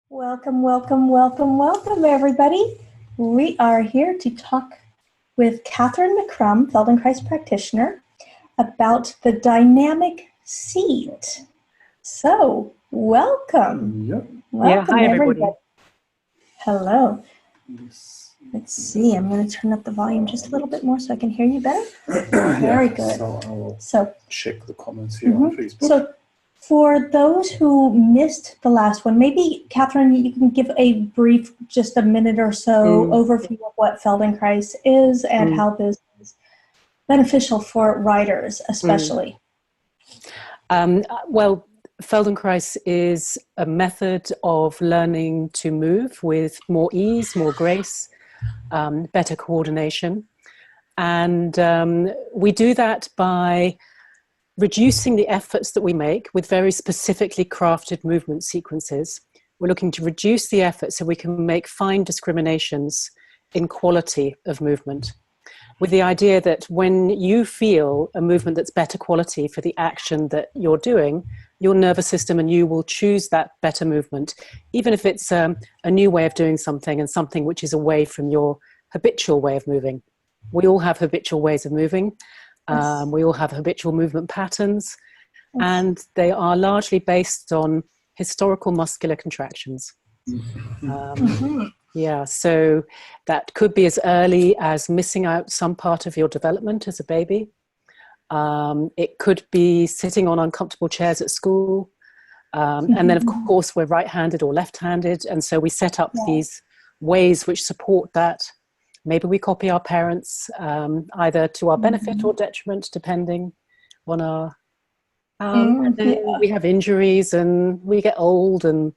Welcome, welcome, welcome, welcome, everybody. We are here to talk with Catherine McCrum, Feldenkrais practitioner, about the dynamic seat. So, welcome. Yep. Welcome, hi, everybody. Hello. Let's see, I'm going to turn up the volume just a little bit more so I can hear you better. Very good. So I will check the comments here on Facebook. So, for those who missed the last one, maybe, Catherine, you can give a brief, just a minute or so, overview of what Feldenkrais is and how this is beneficial for riders, especially. Well, Feldenkrais is a method of learning to move with more ease, more grace, better coordination. And we do that by reducing the efforts that we make with very specifically crafted movement sequences. We're looking to reduce the effort so we can make fine discriminations in quality of movement, with the idea that when you feel a movement that's better quality for the action that you're doing, your nervous system and you will choose that better movement, even if it's a new way of doing something and something which is away from your habitual way of moving. We all have habitual ways of moving. We all have habitual movement patterns, and they are largely based on historical muscular contractions. Yeah, so that could be as early as missing out some part of your development as a baby. It could be sitting on uncomfortable chairs at school. And then, of course, we're right-handed or left-handed, and so we set up these ways which support that. Maybe we copy our parents, either to our benefit or detriment, depending on our... and then we have injuries and we get old and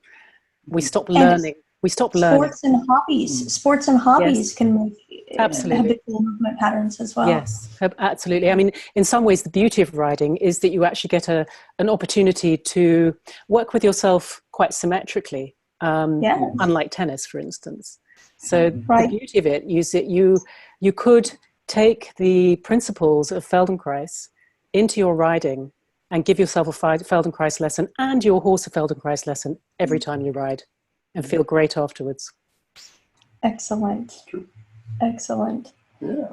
we stop learning. Sports and hobbies can make absolutely habitual movement patterns as well. Yes, absolutely. I mean, in some ways, the beauty of riding is that you actually get an opportunity to work with yourself quite symmetrically, unlike tennis, for instance. So the beauty of it is that you could take the principles of Feldenkrais into your riding and give yourself a Feldenkrais lesson and your horse a Feldenkrais lesson every time you ride and feel great afterwards. Excellent. Excellent. Yeah.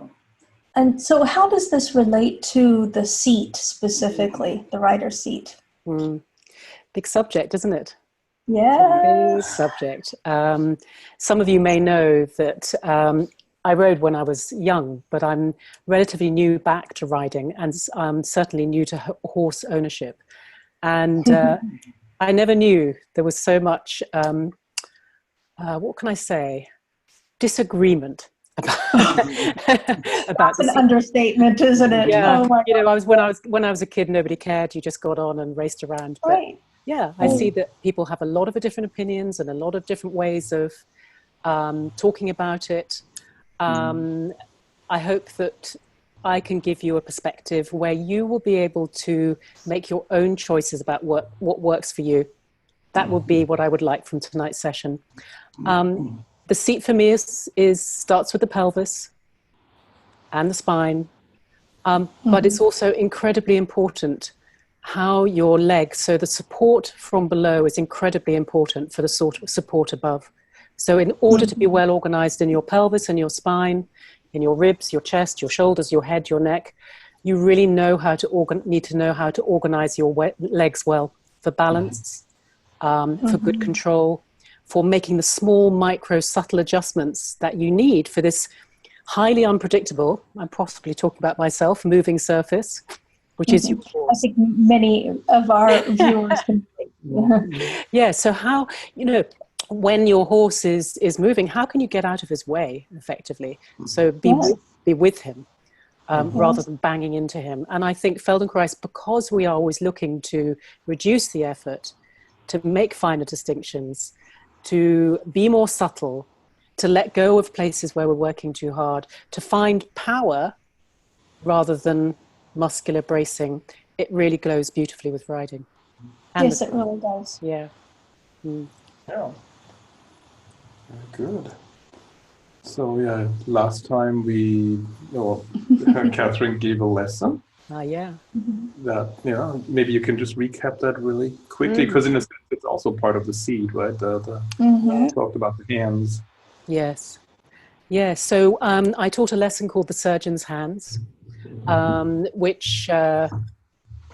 And so how does this relate to the seat specifically, the rider's seat? Big subject, isn't it? Yeah. Big subject. Some of you may know that I rode when I was young, but I'm relatively new back to riding and I'm certainly new to horse ownership. And I never knew there was so much, what can I say, disagreement about That's an understatement, isn't it? Yeah, oh my you know, when I was a kid, nobody cared. You just got on and raced around. But yeah, I see that people have a lot of different opinions and a lot of different ways of talking about it. I hope that I can give you a perspective where you will be able to make your own choices about what works for you. That would be what I would like from tonight's session. The seat for me starts with the pelvis and the spine, but it's also incredibly important how your legs, so the support from below is incredibly important for the sort of support above. So in order to be well organized in your pelvis and your spine, in your ribs, your chest, your shoulders, your head, your neck, you really need to know how to organize your legs well for balance, for good control, for making the small, micro, subtle adjustments that you need for this highly unpredictable, I'm possibly talking about myself, moving surface, which is your horse. I think many of our viewers can Yeah, so how, when your horse is moving, how can you get out of his way effectively? So be with him rather than banging into him. And I think Feldenkrais, because we are always looking to reduce the effort, to make finer distinctions, to be more subtle, to let go of places where we're working too hard, to find power rather than muscular bracing, it really glows beautifully with riding. And yes, it really does. Yeah. Yeah. Very good. So yeah, last time Catherine gave a lesson. Yeah. That maybe you can just recap that really quickly, because in a sense it's also part of the seed, right? Talked about the hands. Yes. Yes. So I taught a lesson called The Surgeon's Hands, which Moshe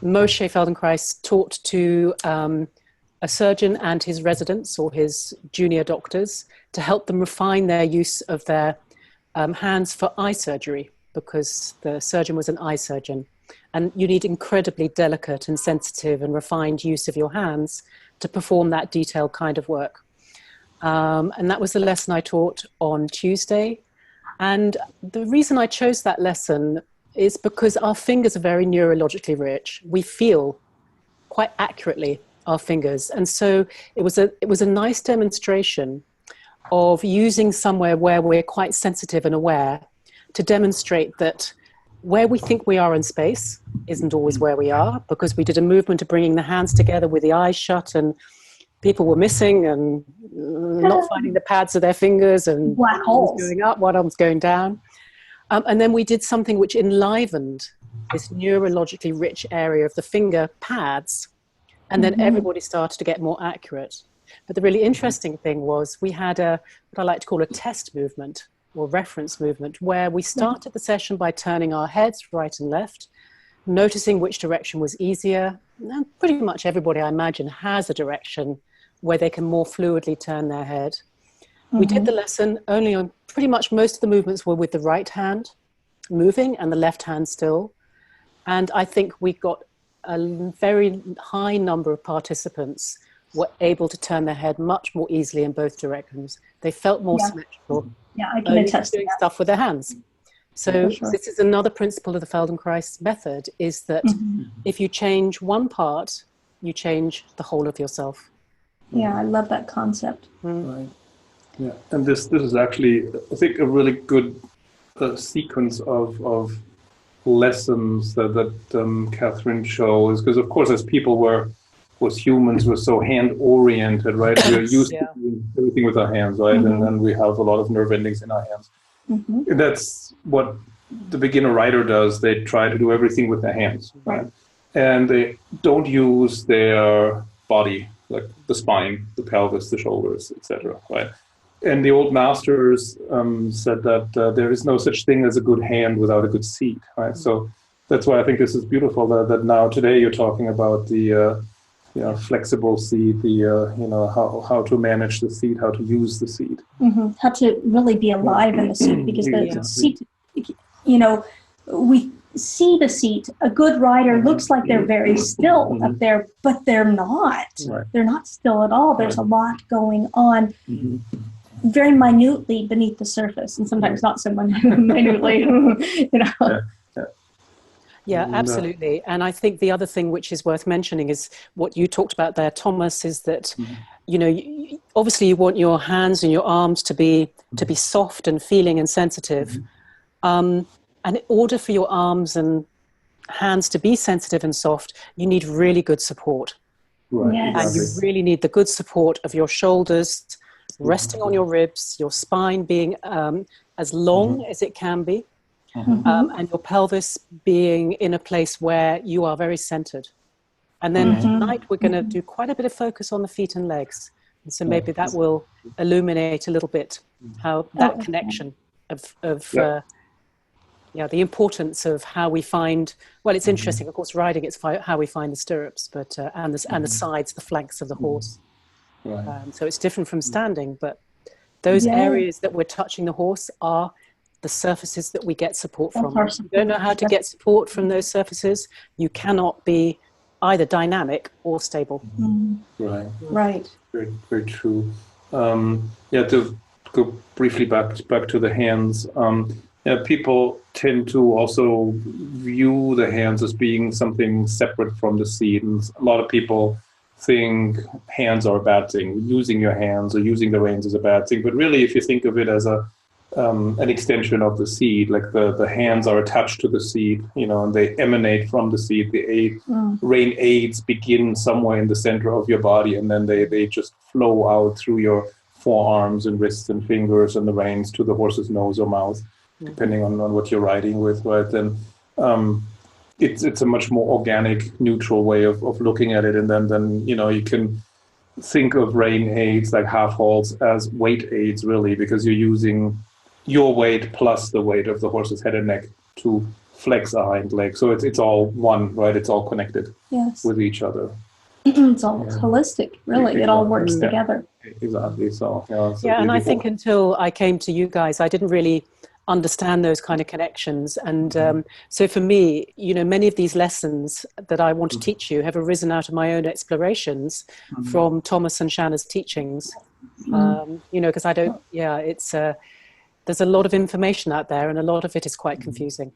Feldenkrais taught to a surgeon and his residents or his junior doctors to help them refine their use of their hands for eye surgery, because the surgeon was an eye surgeon. And you need incredibly delicate and sensitive and refined use of your hands to perform that detailed kind of work. And that was the lesson I taught on Tuesday. And the reason I chose that lesson is because our fingers are very neurologically rich. We feel quite accurately our fingers. And so it was a nice demonstration of using somewhere where we're quite sensitive and aware to demonstrate that where we think we are in space isn't always where we are, because we did a movement of bringing the hands together with the eyes shut, and people were missing and not finding the pads of their fingers, and black holes going up, one arm's going down. And then we did something which enlivened this neurologically rich area of the finger pads, and then everybody started to get more accurate. But the really interesting thing was we had what I like to call a test movement or reference movement, where we started the session by turning our heads right and left, noticing which direction was easier. And pretty much everybody, I imagine, has a direction where they can more fluidly turn their head. We did the lesson only on pretty much most of the movements were with the right hand moving and the left hand still. And I think we got a very high number of participants were able to turn their head much more easily in both directions. They felt more symmetrical. Yeah, I can attest to doing that. stuff with their hands. So this is another principle of the Feldenkrais method, is that if you change one part, you change the whole of yourself. Yeah, I love that concept. Right. Yeah, and this is actually, I think, a really good sequence of lessons that Catherine shows, because of course, as people as humans, we're so hand-oriented, right? We're used to doing everything with our hands, right? And then we have a lot of nerve endings in our hands. That's what the beginner writer does. They try to do everything with their hands, right? And they don't use their body, like the spine, the pelvis, the shoulders, etc., right? And the old masters said that there is no such thing as a good hand without a good seat, right? So that's why I think this is beautiful that now today you're talking about the flexible seat, how to manage the seat, how to use the seat. How to really be alive in the seat, because the seat, we see the seat. A good rider looks like they're very still up there, but they're not. Right. They're not still at all. There's a lot going on very minutely beneath the surface, and sometimes not so minutely, Yeah, absolutely. And I think the other thing which is worth mentioning is what you talked about there, Thomas, is that, obviously you want your hands and your arms to be soft and feeling and sensitive. And in order for your arms and hands to be sensitive and soft, you need really good support. Right. Yes. And you really need the good support of your shoulders resting on your ribs, your spine being as long as it can be. And your pelvis being in a place where you are very centered. And then tonight we're going to do quite a bit of focus on the feet and legs. And so maybe that will illuminate a little bit how that connection of the importance of how we find, well, it's interesting, of course, riding, it's how we find the stirrups, but and the sides, the flanks of the horse. Right. So it's different from standing, but those areas that we're touching the horse are the surfaces that we get support from. If you don't know how to get support from those surfaces, you cannot be either dynamic or stable. Right. Right. Very, very true. To go briefly back to the hands. People tend to also view the hands as being something separate from the seat, and a lot of people think hands are a bad thing. Using your hands or using the reins is a bad thing, but really, if you think of it as an extension of the seat, like the hands are attached to the seat, and they emanate from the seat. The rein aids begin somewhere in the center of your body, and then they just flow out through your forearms and wrists and fingers and the reins to the horse's nose or mouth, depending on what you're riding with, right? Then it's a much more organic, neutral way of looking at it, and then you can think of rein aids like half halts as weight aids, really, because you're using your weight plus the weight of the horse's head and neck to flex a hind leg. So it's all one, right? It's all connected with each other. It's all holistic, really. It all works together. Exactly. So and I think until I came to you guys, I didn't really understand those kind of connections. And so for me, many of these lessons that I want to teach you have arisen out of my own explorations from Thomas and Shanna's teachings. Because I don't, it's there's a lot of information out there, and a lot of it is quite confusing.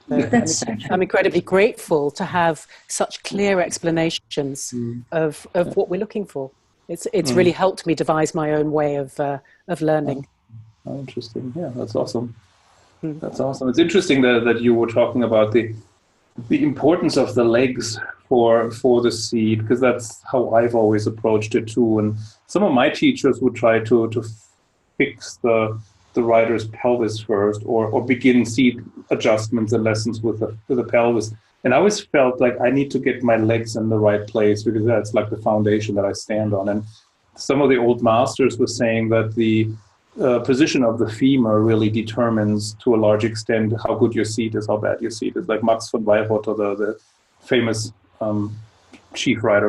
So I'm incredibly grateful to have such clear explanations of what we're looking for. It's really helped me devise my own way of learning. Oh, interesting. Yeah, that's awesome. That's awesome. It's interesting that you were talking about the importance of the legs for the seed, because that's how I've always approached it too. And some of my teachers would try to fix the rider's pelvis first, or begin seed adjustments and lessons with the pelvis. And I always felt like I need to get my legs in the right place, because that's like the foundation that I stand on. And some of the old masters were saying that the position of the femur really determines to a large extent how good your seat is, how bad your seat is. Like Max von Weyrother, the famous first chief rider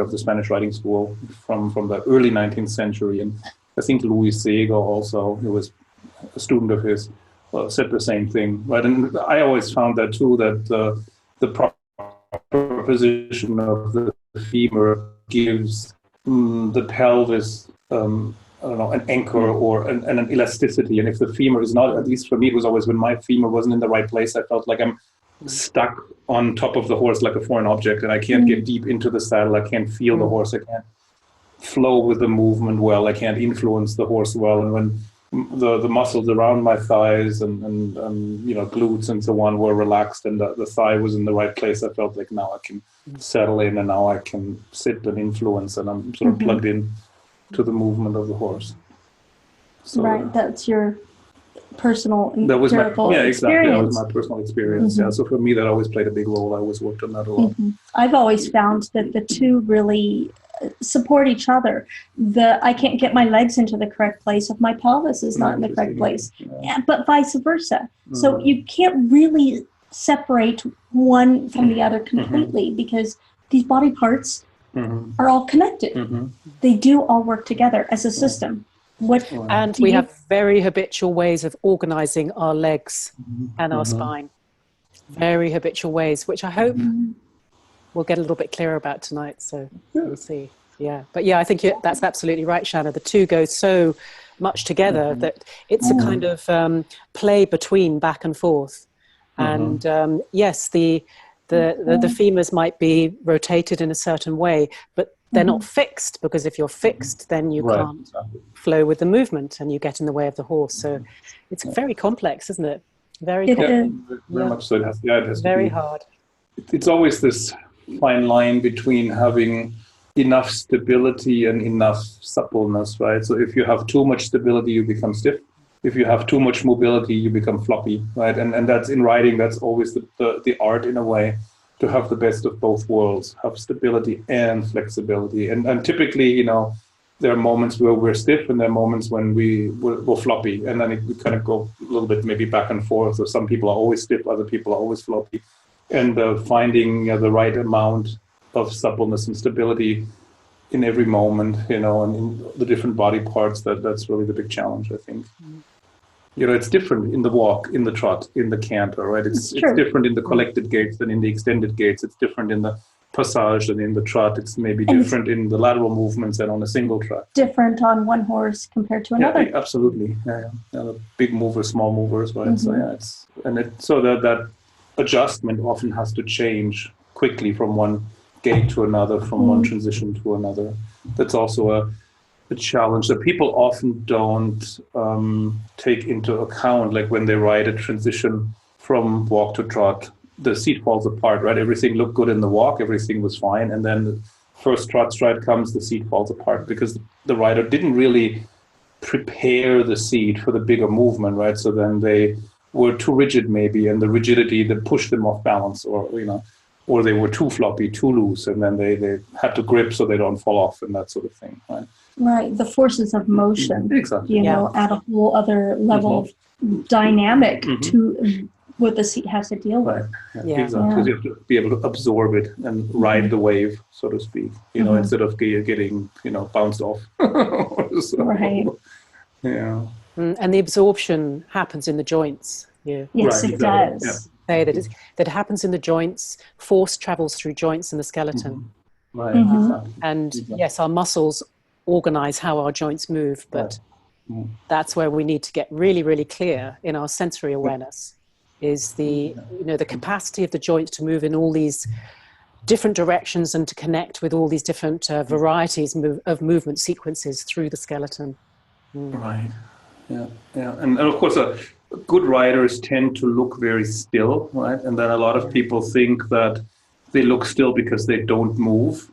of the Spanish riding school from the early 19th century. And I think Louis Seger also, who was a student of his, said the same thing. Right? And I always found that too, that the proper position of the femur gives the pelvis an anchor or an elasticity. And if the femur is not, at least for me, it was always when my femur wasn't in the right place, I felt like I'm stuck on top of the horse like a foreign object, and I can't get deep into the saddle. I can't feel the horse. I can't flow with the movement well. I can't influence the horse well. And when the muscles around my thighs and glutes and so on were relaxed, and the thigh was in the right place, I felt like now I can settle in, and now I can sit and influence, and I'm sort of plugged in to the movement of the horse. So, that's your personal that was my experience. Exactly. That was my personal experience. Yeah, so for me that always played a big role. I always worked on that a lot. I've always found that the two really support each other. I can't get my legs into the correct place if my pelvis is not in the correct place, but vice versa. So you can't really separate one from the other completely, because these body parts are all connected. They do all work together as a system. And we have very habitual ways of organizing our legs and our spine. Very habitual ways, which I hope we'll get a little bit clearer about tonight. So we'll see. Yeah. But yeah, I think that's absolutely right, Shanna. The two go so much together that it's a kind of play between back and forth. And yes, the femurs might be rotated in a certain way, but they're not fixed, because if you're fixed, then you can't flow with the movement and you get in the way of the horse. So it's very complex, isn't it? Very complex. Very much so. It has very to be hard. It's always this fine line between having enough stability and enough suppleness, right? So if you have too much stability, you become stiff. If you have too much mobility, you become floppy, right? And that's in riding, that's always the art in a way, to have the best of both worlds, have stability and flexibility. And typically, there are moments where we're stiff, and there are moments when we're floppy, and then we kind of go a little bit maybe back and forth. So some people are always stiff, other people are always floppy. And finding the right amount of suppleness and stability in every moment, and in the different body parts, that's really the big challenge, I think. It's different in the walk, in the trot, in the canter, right? It's different in the collected gaits than in the extended gaits. It's different in the passage than in the trot. It's maybe different in the lateral movements than on a single trot. Different on one horse compared to another. Yeah, absolutely. The big movers, small movers, right? So that adjustment often has to change quickly from one gait to another, from one transition to another. That's also a challenge that people often don't take into account. Like when they ride a transition from walk to trot, the seat falls apart, right? Everything looked good in the walk, everything was fine, and then the first trot stride comes, the seat falls apart, because the rider didn't really prepare the seat for the bigger movement, right? So then they were too rigid maybe, and the rigidity that pushed them off balance, or or they were too floppy, too loose, and then they had to grip so they don't fall off and that sort of thing. Right. Right. The forces of motion, exactly. you know, add a whole other level of dynamic to what the seat has to deal with. Right. Exactly. You have to be able to absorb it and ride the wave, so to speak, you know, instead of getting, you know, bounced off. Right. Yeah. And the absorption happens in the joints. Yeah. Yes, it does. Say that that happens in the joints. Force travels through joints in the skeleton. Right. Exactly. And yes, our muscles organize how our joints move, but that's where we need to get really, really clear in our sensory awareness. Is the the capacity of the joints to move in all these different directions and to connect with all these different varieties of movement sequences through the skeleton. Right. Yeah. And of course, good riders tend to look very still, right? And then a lot of people think that they look still because they don't move,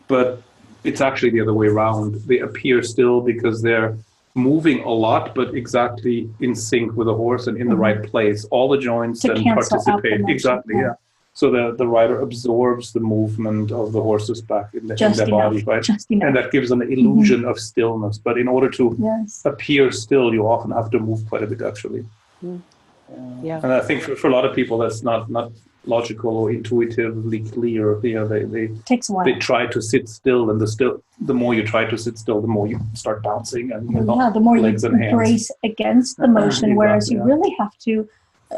but it's actually the other way around. They appear still because they're moving a lot, but exactly in sync with the horse and in the right place. All the joints to then participate. Exactly, So the rider absorbs the movement of the horse's back in their body, right? And that gives an illusion of stillness. But in order to appear still, you often have to move quite a bit, actually. And I think for a lot of people, that's not logical or intuitively clear. They takes a while. They try to sit still, and the more you try to sit still, the more you start bouncing, and the more you brace against the motion. Whereas you really have to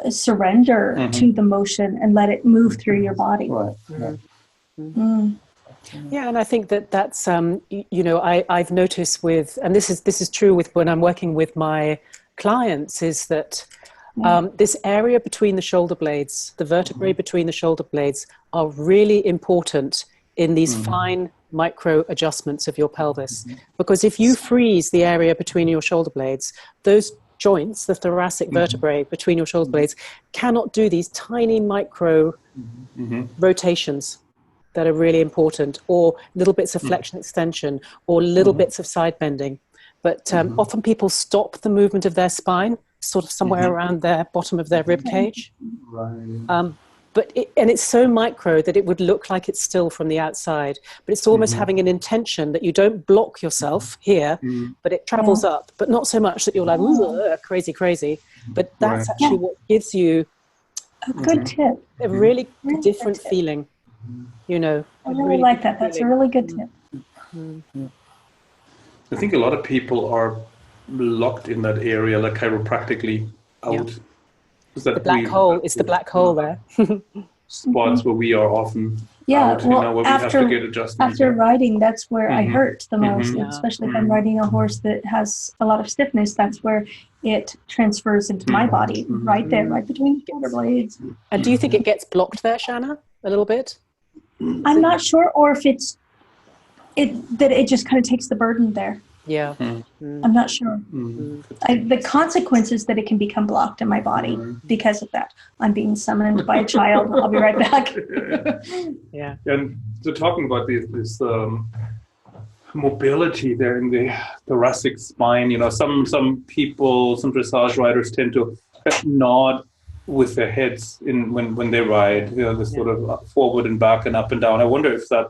surrender to the motion and let it move through your body. Right. Yeah, and I think that's I've noticed with, and this is true with when I'm working with my clients, is that this area between the shoulder blades, the vertebrae between the shoulder blades, are really important in these fine micro adjustments of your pelvis. Because if you freeze the area between your shoulder blades, those joints, the thoracic vertebrae between your shoulder blades, cannot do these tiny micro rotations that are really important, or little bits of flexion extension, or little bits of side bending. But often people stop the movement of their spine sort of somewhere around the bottom of their rib cage. Right. But it's so micro that it would look like it's still from the outside, but it's almost having an intention that you don't block yourself here, but it travels up, but not so much that you're like, crazy. But that's actually what gives you a good tip. A really different feeling, I really like that. That's a really good tip. I think a lot of people are locked in that area, like chiropractically out. The black hole. It's the black hole there. Spots where we are often out, where we have to get adjustments. After riding, that's where I hurt the most, especially if I'm riding a horse that has a lot of stiffness. That's where it transfers into my body, right there, right between the shoulder blades. And do you think it gets blocked there, Shanna, a little bit? I'm not sure, or if it just kind of takes the burden there. Yeah. I'm not sure. The consequences that it can become blocked in my body because of that. I'm being summoned by a child. I'll be right back. Yeah. And so talking about this mobility there in the thoracic spine, some people, some dressage riders tend to nod with their heads when they ride, this sort of forward and back and up and down. I wonder if that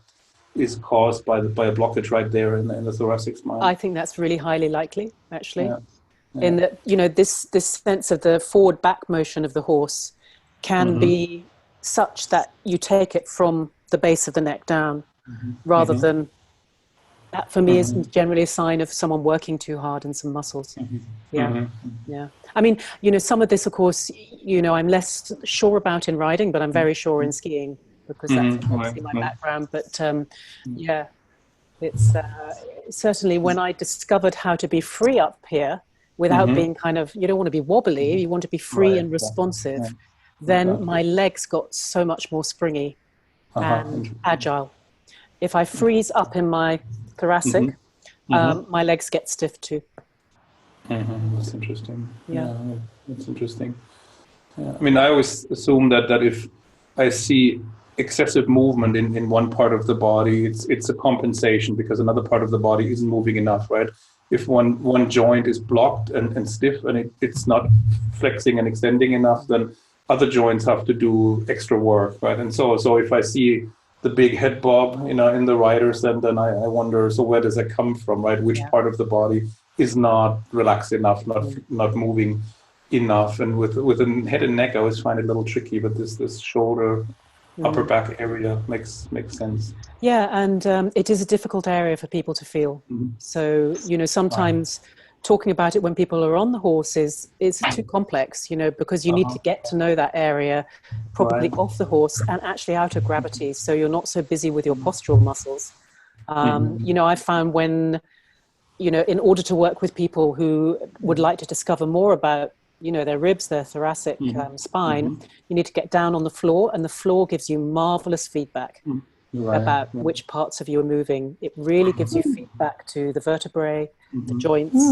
is caused by a blockage right there in the thoracic spine. I think that's really highly likely, actually. In that, this sense of the forward back motion of the horse can be such that you take it from the base of the neck down, rather than that. For me, is generally a sign of someone working too hard in some muscles. Yeah. I mean, some of this, of course, I'm less sure about in riding, but I'm very sure in skiing, because that's obviously my background. But it's certainly when I discovered how to be free up here without being kind of, you don't want to be wobbly, you want to be free and responsive, then my legs got so much more springy and agile. If I freeze up in my thoracic, my legs get stiff too. That's interesting. Yeah, that's interesting. Yeah. I mean, I always assume that if I see excessive movement in one part of the body, it's a compensation because another part of the body isn't moving enough, right? If one joint is blocked and stiff and it's not flexing and extending enough, then other joints have to do extra work, right? And so if I see the big head bob, in the riders, then I wonder, so where does that come from, right? Which part of the body is not relaxed enough, not moving enough? And with the head and neck, I always find it a little tricky, but this shoulder, upper back area makes sense. Yeah, and it is a difficult area for people to feel. So, sometimes talking about it when people are on the horse is too complex, because you need to get to know that area probably off the horse and actually out of gravity, so you're not so busy with your postural muscles. I found when, in order to work with people who would like to discover more about, their ribs, their thoracic spine, you need to get down on the floor, and the floor gives you marvelous feedback about which parts of you are moving. It really gives you feedback to the vertebrae, the joints.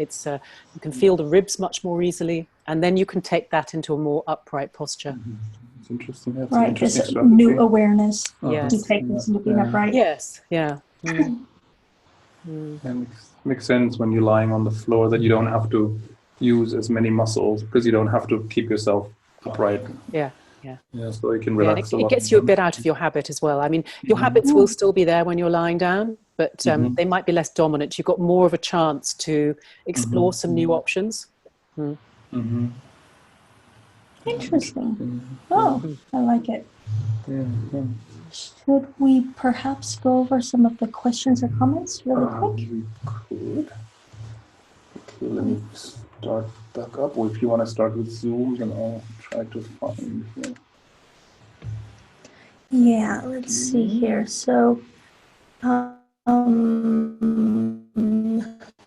It's you can feel the ribs much more easily, and then you can take that into a more upright posture. It's interesting. That's right, just new awareness. Yes. You take this into being upright. Yes, yeah. Makes sense when you're lying on the floor that you don't have to use as many muscles, because you don't have to keep yourself upright. Yeah, so you can relax a lot. It gets you a bit out of your habit as well. I mean, your habits will still be there when you're lying down, but they might be less dominant. You've got more of a chance to explore some new options. Interesting. Oh, I like it. Should we perhaps go over some of the questions or comments really quick? We could. Okay, let me start back up. Or if you want to start with Zoom, then I'll try to find here. Yeah, let's see here. So,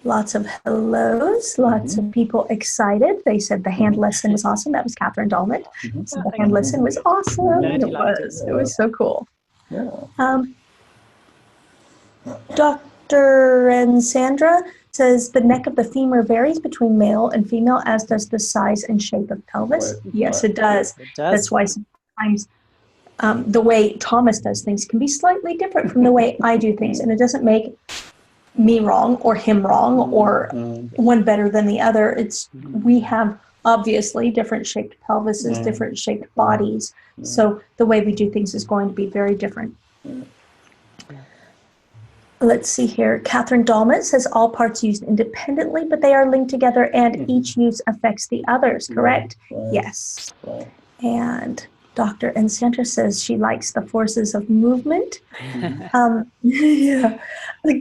lots of hellos, lots of people excited. They said the hand lesson was awesome. That was Catherine Dahlman. So the hand lesson was awesome. It was so cool. Yeah. Dr. and Sandra says the neck of the femur varies between male and female, as does the size and shape of pelvis. Yes, it does. That's why sometimes the way Thomas does things can be slightly different from the way I do things, and it doesn't make me wrong or him wrong or one better than the other. We have obviously different shaped pelvises, different shaped bodies, so the way we do things is going to be very different. Let's see here. Catherine Dahlman says all parts used independently, but they are linked together and each use affects the others, correct? Yes. And Dr. and Sandra says she likes the forces of movement.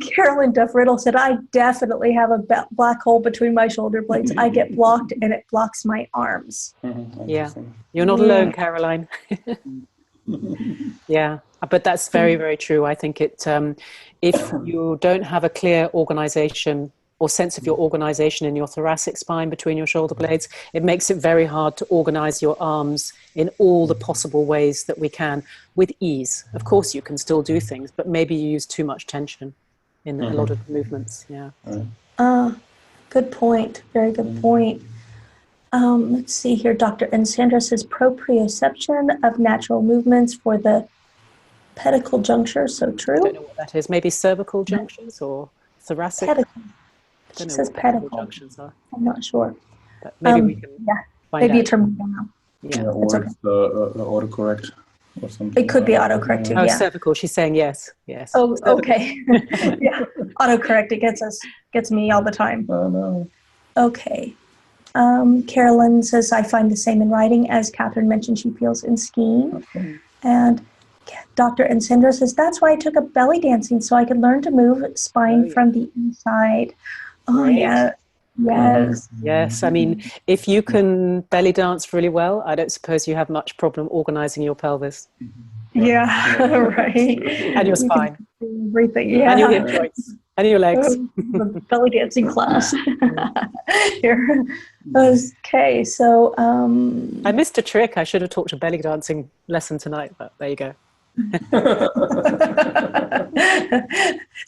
Carolyn Duff Riddle said, I definitely have a black hole between my shoulder blades. I get blocked and it blocks my arms. Yeah, you're not alone, Caroline. Yeah, but that's very, very true. I think if you don't have a clear organization or sense of your organization in your thoracic spine between your shoulder blades, it makes it very hard to organize your arms in all the possible ways that we can with ease. Of course, you can still do things, but maybe you use too much tension in a lot of the movements. Good point. Very good point. Let's see here. Dr. and Sandra says proprioception of natural movements for the pedicle juncture. So true. I don't know what that is. Maybe cervical junctions or thoracic? Pedicle. She says pedicle. Junctions are. I'm not sure. But maybe we can find maybe out. you turn me down. Or it's autocorrect or something. It could be autocorrect too. Oh, cervical. She's saying yes. Yes. Oh, okay. Autocorrect. It gets me all the time. Oh no. Okay. Carolyn says, I find the same in writing as Catherine mentioned she feels in skiing. Okay. And Dr. and Sandra says, that's why I took up belly dancing, so I could learn to move spine from the inside. Oh, right. Yeah. Yes. Yes. I mean, if you can belly dance really well, I don't suppose you have much problem organizing your pelvis. Yeah, right. And your spine. Everything, yeah. And your hip joints. And your legs. The belly dancing class. Here. Okay, so... I missed a trick. I should have taught a belly dancing lesson tonight, but there you go.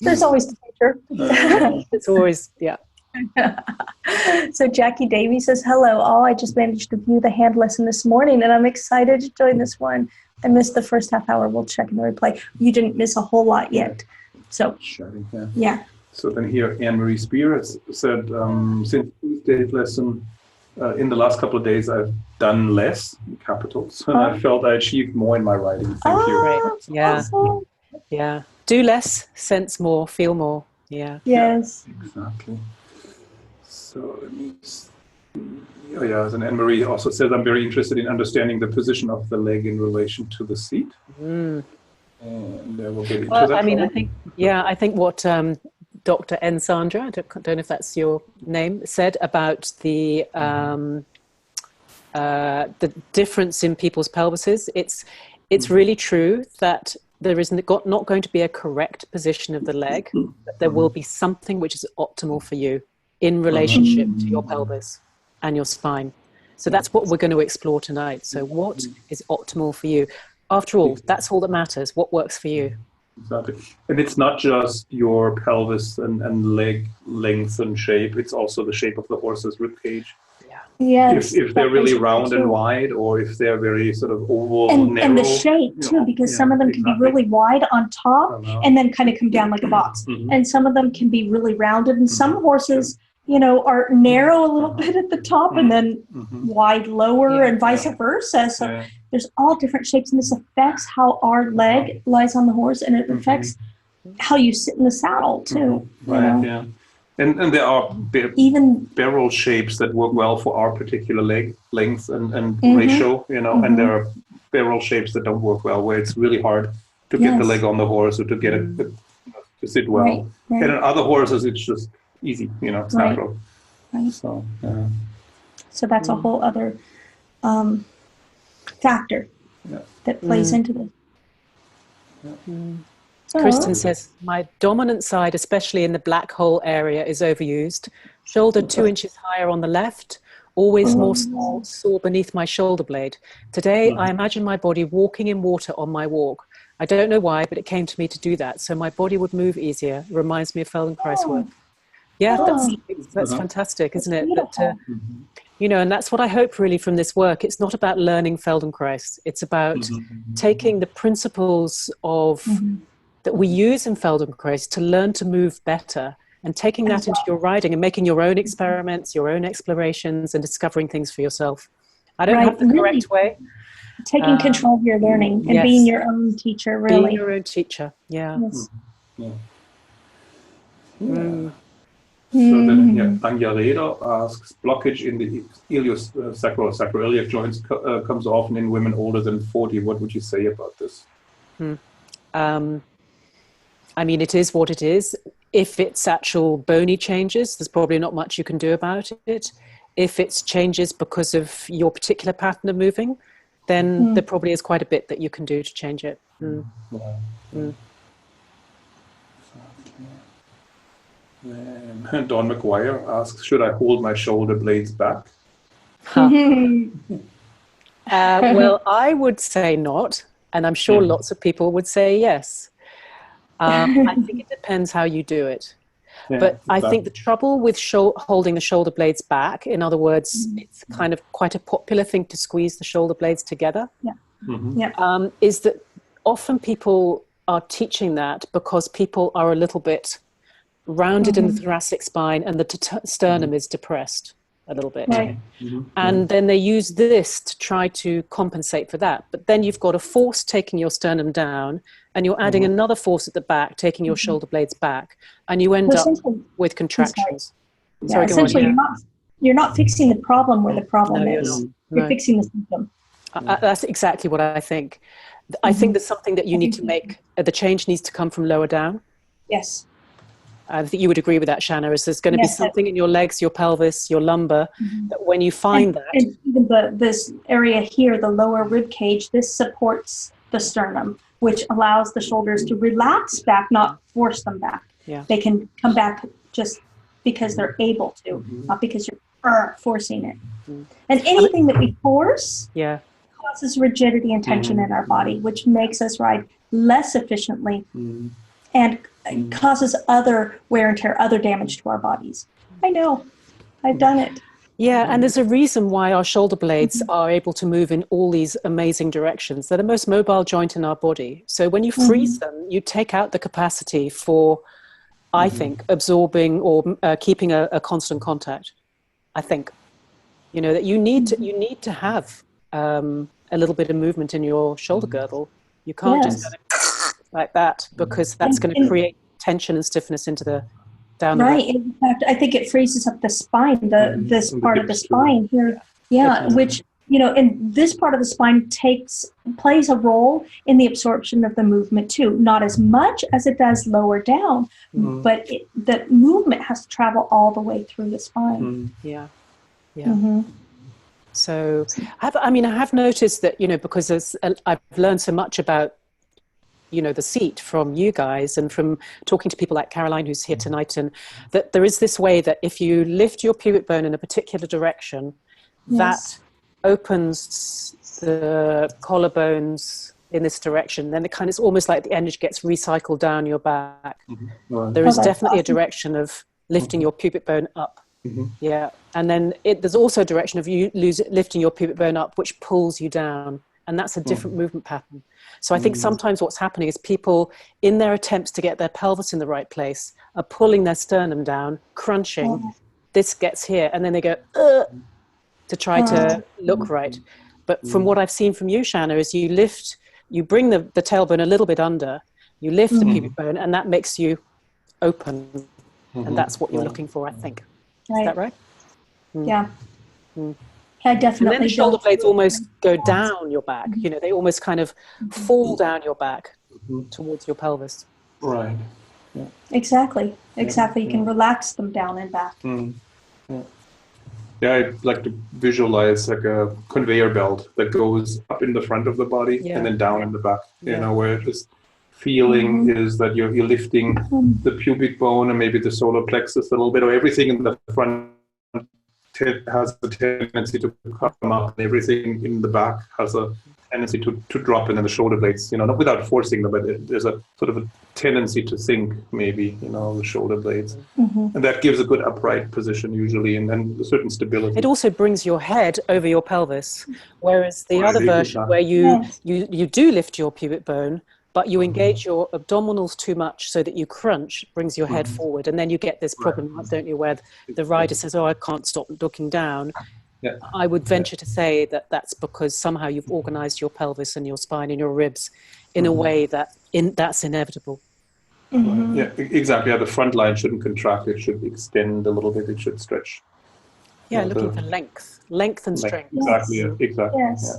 There's always the teacher. It's always, So Jackie Davey says, hello all. I just managed to view the hand lesson this morning and I'm excited to join this one. I missed the first half hour. We'll check in the replay. You didn't miss a whole lot yet. So, yeah. So then here, Anne-Marie Spear said, since Tuesday's lesson in the last couple of days, I've done less capitals, and I felt I achieved more in my writing. Thank you. Great. Yeah. Awesome. Yeah. Do less, sense more, feel more. Yeah. Yes. Yeah, exactly. So let me see. Oh, yeah, and Anne-Marie also says, I'm very interested in understanding the position of the leg in relation to the seat. And we'll get into that. I mean, I think what Dr. N. Sandra, I don't know if that's your name, said about the difference in people's pelvises. It's really true that there is not going to be a correct position of the leg, but there will be something which is optimal for you in relationship to your pelvis and your spine. So that's what we're going to explore tonight. So what is optimal for you? After all, that's all that matters. What works for you? Exactly. And it's not just your pelvis and leg length and shape. It's also the shape of the horse's rib cage. Yes. If they're really round and wide, or if they're very sort of oval, narrow. And the shape too, because some of them can be really wide on top and then kind of come down like a box. And some of them can be really rounded. And some horses, you know, are narrow a little bit at the top and then wide lower and vice versa. So there's all different shapes, and this affects how our leg lies on the horse, and it affects how you sit in the saddle too. Right, yeah. And there are even barrel shapes that work well for our particular leg length and ratio, you know, and there are barrel shapes that don't work well, where it's really hard to get the leg on the horse or to get it to sit well. Right. And in other horses, it's just easy, you know, it's natural. Right. So that's a whole other factor that plays into this. Kristen says, my dominant side, especially in the black hole area, is overused. Shoulder 2 inches higher on the left, always more sore beneath my shoulder blade. Today, I imagine my body walking in water on my walk. I don't know why, but it came to me to do that. So my body would move easier. It reminds me of Feldenkrais work. Yeah, that's fantastic, isn't it? That, you know, and that's what I hope really from this work. It's not about learning Feldenkrais. It's about taking the principles of that we use in Feldenkrais to learn to move better, and taking that into your riding and making your own experiments, your own explorations, and discovering things for yourself. I don't have the correct way. Taking control of your learning and being your own teacher, really. Being your own teacher, Yes. So then, Tanya Reda asks, blockage in the iliosacral or sacroiliac joints comes often in women older than 40. What would you say about this? I mean, it is what it is. If it's actual bony changes, there's probably not much you can do about it. If it's changes because of your particular pattern of moving, then there probably is quite a bit that you can do to change it. Don McGuire asks, should I hold my shoulder blades back? Well, I would say not, and I'm sure lots of people would say yes. I think it depends how you do it. But I think the trouble with holding the shoulder blades back, in other words, it's kind of quite a popular thing to squeeze the shoulder blades together, is that often people are teaching that because people are a little bit rounded in the thoracic spine and the sternum is depressed a little bit. And then they use this to try to compensate for that. But then you've got a force taking your sternum down, and you're adding another force at the back, taking your shoulder blades back, and you end up with contractions. Sorry, essentially, you're not fixing the problem where the problem is. You're fixing the symptom. That's exactly what I think. I think there's something that you need to make, the change needs to come from lower down. Yes. I think you would agree with that, Shanna, is there's going to be something in your legs, your pelvis, your lumbar, that when you find that... And even this area here, the lower rib cage, this supports the sternum, which allows the shoulders to relax back, not force them back. They can come back just because they're able to, not because you're forcing it. And anything that we force causes rigidity and tension in our body, which makes us ride less efficiently and causes other wear and tear, other damage to our bodies. I know. I've done it. Yeah, and there's a reason why our shoulder blades are able to move in all these amazing directions. They're the most mobile joint in our body. So when you freeze them, you take out the capacity for, I think, absorbing or keeping a constant contact, I think. You know, that you need to have a little bit of movement in your shoulder girdle. You can't just kind of like that, because that's going to create tension and stiffness into the down. Right. In fact, I think it freezes up the spine, this part of the spine here. Yeah, which, you know, and this part of the spine plays a role in the absorption of the movement too. Not as much as it does lower down, but the movement has to travel all the way through the spine. Yeah. So I have noticed that, you know, because I've learned so much about, you know, the seat from you guys and from talking to people like Caroline, who's here tonight, and that there is this way that if you lift your pubic bone in a particular direction, that opens the collarbones in this direction. Then it's almost like the energy gets recycled down your back. There is definitely a direction of lifting your pubic bone up. Yeah, and then there's also a direction of you lifting your pubic bone up, which pulls you down, and that's a different movement pattern. So I think sometimes what's happening is people, in their attempts to get their pelvis in the right place, are pulling their sternum down, crunching. This gets here, and then they go to try to look right. But from what I've seen from you, Shanna, is you bring the tailbone a little bit under, you lift the pubic bone, and that makes you open, and that's what you're looking for, I think. Is that right? Yeah. I definitely. And then the shoulder blades almost go down your back. You know, they almost kind of fall down your back towards your pelvis. Right. Yeah. Exactly. You can relax them down and back. Yeah, I like to visualize like a conveyor belt that goes up in the front of the body and then down in the back. You know, where just feeling is that you're lifting the pubic bone and maybe the solar plexus a little bit, or everything in the front has a tendency to come up, and everything in the back has a tendency to drop, and then the shoulder blades, you know, not without forcing them, but there's a sort of a tendency to sink, maybe, you know, the shoulder blades. And that gives a good upright position usually, and then a certain stability. It also brings your head over your pelvis, whereas the other version where you do lift your pubic bone, but you engage your abdominals too much so that you crunch, brings your head forward. And then you get this problem, don't you, where the rider says, I can't stop looking down. I would venture to say that that's because somehow you've organized your pelvis and your spine and your ribs in a way that's inevitable. Yeah, exactly. The front line shouldn't contract. It should extend a little bit. It should stretch. Yeah, looking for length and strength. Exactly. Yes.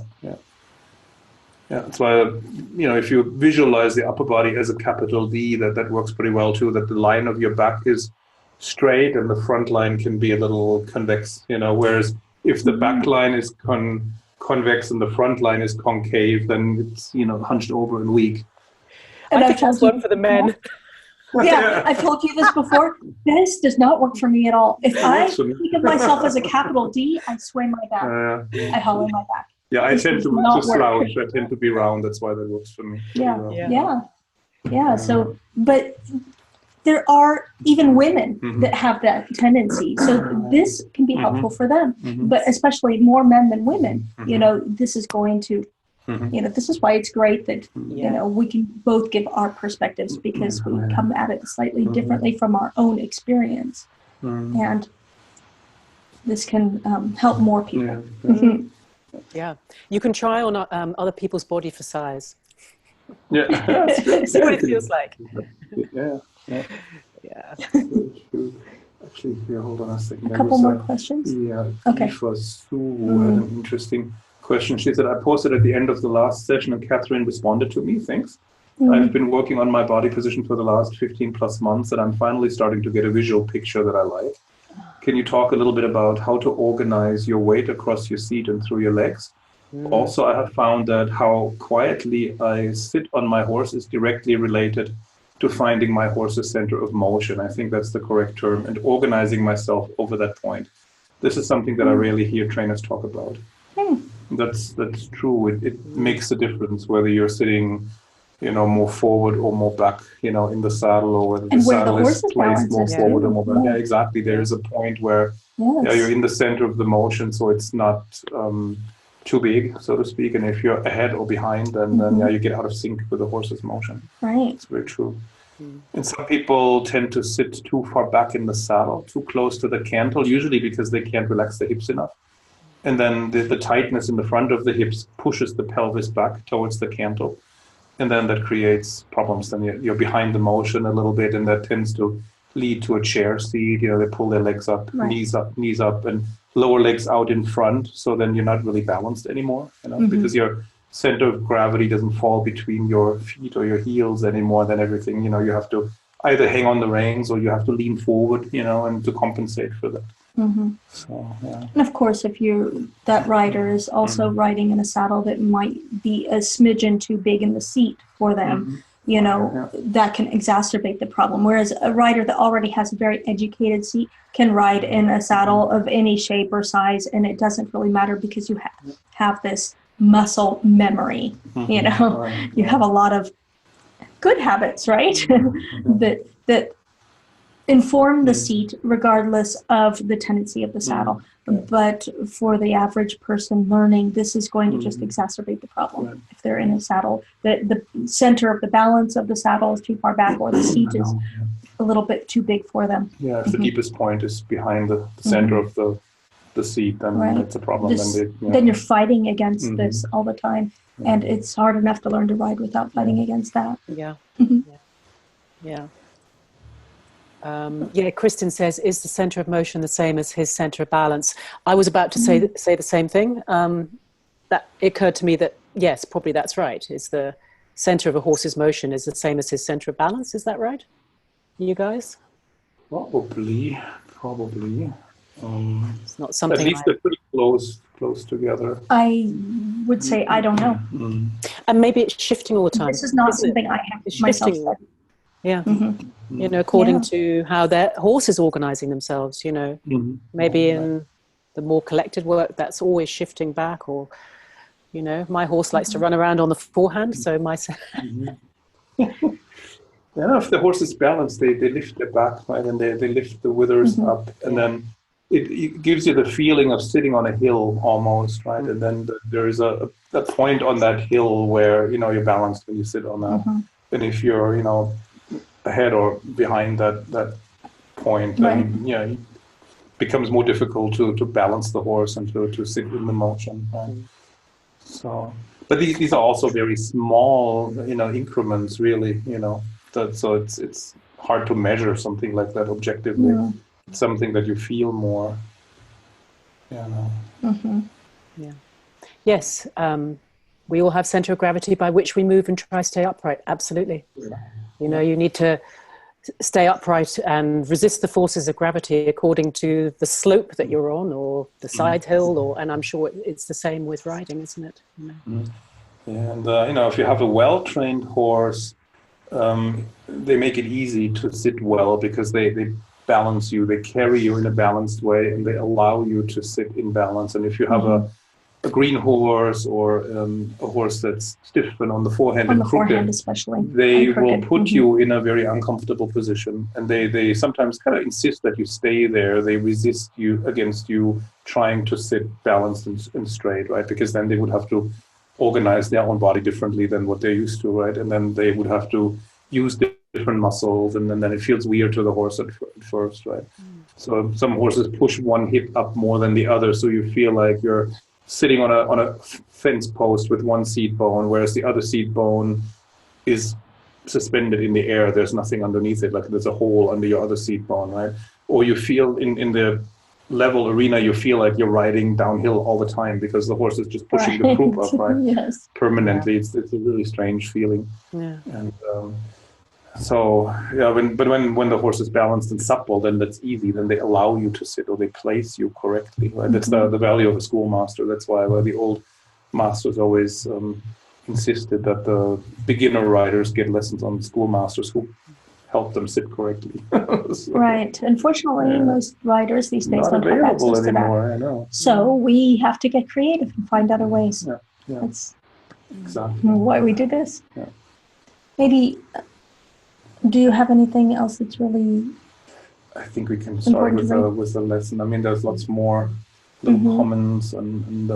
Yeah, that's why, you know, if you visualize the upper body as a capital D, that works pretty well too, that the line of your back is straight and the front line can be a little convex, you know, whereas if the back line is convex and the front line is concave, then it's, you know, hunched over and weak. And I think that's one for the men. Yeah, I've told you this before. This does not work for me at all. If I think of myself as a capital D, I sway my back. I hollow my back. Yeah, I tend to slouch. I tend to be round. That's why that works for me. Yeah. So, but there are even women that have that tendency. So this can be helpful for them, but especially more men than women. You know, this is going to, you know, this is why it's great that, you know, we can both give our perspectives, because we come at it slightly differently from our own experience. And this can help more people. Yeah, you can try on other people's body for size. Yeah, see what it feels like. Yeah. Actually, here, hold on a second. A couple more questions. Yeah. Okay. Sue had an interesting question. She said, I posted at the end of the last session and Catherine responded to me. Thanks. I've been working on my body position for the last 15 plus months, and I'm finally starting to get a visual picture that I like. Can you talk a little bit about how to organize your weight across your seat and through your legs? Also, I have found that how quietly I sit on my horse is directly related to finding my horse's center of motion. I think that's the correct term, and organizing myself over that point. This is something that I rarely hear trainers talk about. That's true. It makes a difference whether you're sitting, you know, more forward or more back, you know, in the saddle, or whether the saddle is placed more forward or more back. Yeah, exactly. There is a point where you're in the center of the motion, so it's not too big, so to speak. And if you're ahead or behind, then you get out of sync with the horse's motion. Right. It's very true. And some people tend to sit too far back in the saddle, too close to the cantle, usually because they can't relax the hips enough. and then the tightness in the front of the hips pushes the pelvis back towards the cantle, and then that creates problems. Then you're behind the motion a little bit, and that tends to lead to a chair seat. They pull their legs up, knees up, and lower legs out in front. So then you're not really balanced anymore, because your center of gravity doesn't fall between your feet or your heels anymore. Then everything, you have to either hang on the reins or you have to lean forward, and to compensate for that. So, yeah. And of course, if that rider is also riding in a saddle that might be a smidgen too big in the seat for them, that can exacerbate the problem. Whereas a rider that already has a very educated seat can ride in a saddle of any shape or size, and it doesn't really matter because you have this muscle memory. You have a lot of good habits, right? that inform the seat regardless of the tendency of the saddle. But for the average person learning, this is going to just exacerbate the problem. If they're in a saddle, the center of the balance of the saddle is too far back, or the seat is a little bit too big for them. Yeah, if the deepest point is behind the center of the seat, then it's a problem. Then you're fighting against this all the time. And it's hard enough to learn to ride without fighting against that. Yeah. Kristen says, is the center of motion the same as his center of balance? I was about to say the same thing. That it occurred to me that, yes, probably that's right. Is the center of a horse's motion is the same as his center of balance? Is that right? You guys? Probably. It's not something. At least they're pretty close together. I would say I don't know. And maybe it's shifting all the time. This is not something I have myself studied. Yeah. According to how their horse is organizing themselves, maybe in the more collected work, that's always shifting back, or, my horse likes to run around on the forehand. So if the horse is balanced, they lift their back, right? And they lift the withers up, and then it gives you the feeling of sitting on a hill almost, right? And then there is a point on that hill where, you're balanced when you sit on that. And if you're, ahead or behind that point, then it becomes more difficult to balance the horse and to sit in the motion. Right? So, but these are also very small, increments, really. So it's hard to measure something like that objectively. It's something that you feel more. Yes. We all have center of gravity by which we move and try to stay upright. Absolutely. You need to stay upright and resist the forces of gravity according to the slope that you're on, or the side hill, and I'm sure it's the same with riding, isn't it? And if you have a well-trained horse, they make it easy to sit well because they balance you, they carry you in a balanced way, and they allow you to sit in balance. And if you have a green horse or a horse that's stiff and on the forehand and crooked, especially, they will put you in a very uncomfortable position, and they sometimes kind of insist that you stay there. They resist you against you trying to sit balanced and straight, right? Because then they would have to organize their own body differently than what they're used to, right? And then they would have to use different muscles, and then it feels weird to the horse at first, right? So some horses push one hip up more than the other, so you feel like you're sitting on a fence post with one seat bone, whereas the other seat bone is suspended in the air. There's nothing underneath it, like there's a hole under your other seat bone, right? Or you feel in the level arena, you feel like you're riding downhill all the time because the horse is just pushing the croup up, right? Permanently. It's a really strange feeling. And when the horse is balanced and supple, then that's easy. Then they allow you to sit, or they place you correctly, right? That's the value of a schoolmaster. That's why the old masters always insisted that the beginner riders get lessons on schoolmasters who help them sit correctly. Right. Unfortunately, most riders these days don't have access to that. I know. So we have to get creative and find other ways. That's exactly why we do this. Maybe, do you have anything else that's really I think we can start with the lesson. I mean, there's lots more little comments and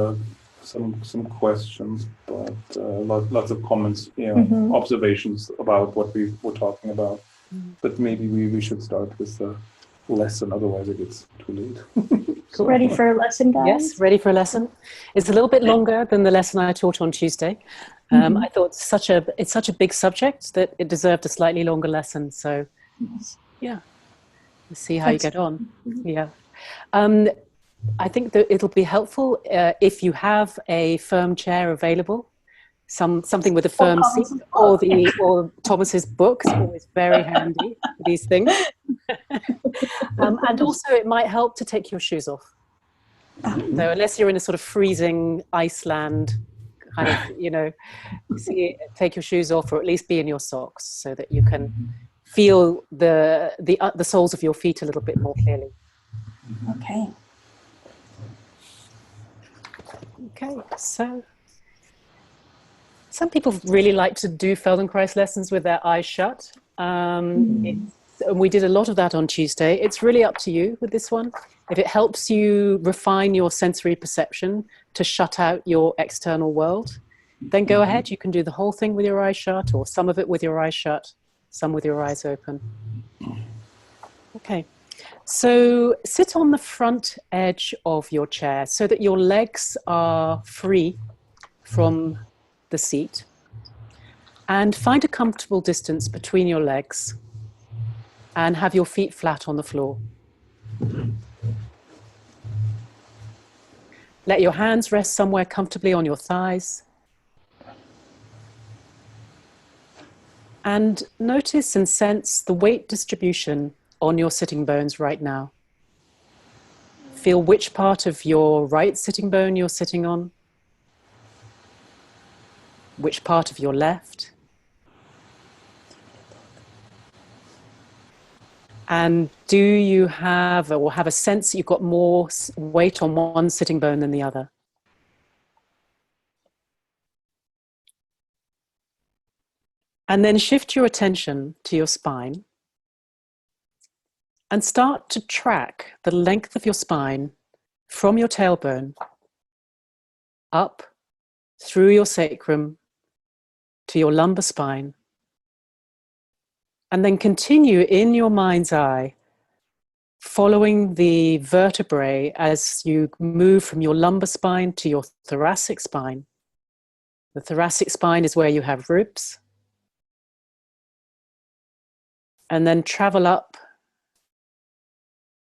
some questions, but lots of comments, observations about what we were talking about. But maybe we should start with the lesson, otherwise it gets too late. Cool. Ready for a lesson, guys? Yes, ready for a lesson. It's a little bit longer than the lesson I taught on Tuesday. I thought it's such a big subject that it deserved a slightly longer lesson. So, yeah, let's see how you get on. Yeah. I think that it'll be helpful if you have a firm chair available, something with a firm seat, or Thomas's book. It's always very handy for these things. And also, it might help to take your shoes off. So unless you're in a sort of freezing Iceland kind of, take your shoes off, or at least be in your socks, so that you can feel the soles of your feet a little bit more clearly. Okay. Okay, so some people really like to do Feldenkrais lessons with their eyes shut. We did a lot of that on Tuesday. It's really up to you with this one. If it helps you refine your sensory perception to shut out your external world, then go ahead. You can do the whole thing with your eyes shut, or some of it with your eyes shut, some with your eyes open. Okay. So sit on the front edge of your chair so that your legs are free from the seat, and find a comfortable distance between your legs and have your feet flat on the floor. Let your hands rest somewhere comfortably on your thighs. And notice and sense the weight distribution on your sitting bones right now. Feel which part of your right sitting bone you're sitting on, which part of your left. And do you have a sense that you've got more weight on one sitting bone than the other? And then shift your attention to your spine and start to track the length of your spine from your tailbone up through your sacrum to your lumbar spine. And then continue in your mind's eye, following the vertebrae as you move from your lumbar spine to your thoracic spine. The thoracic spine is where you have ribs. And then travel up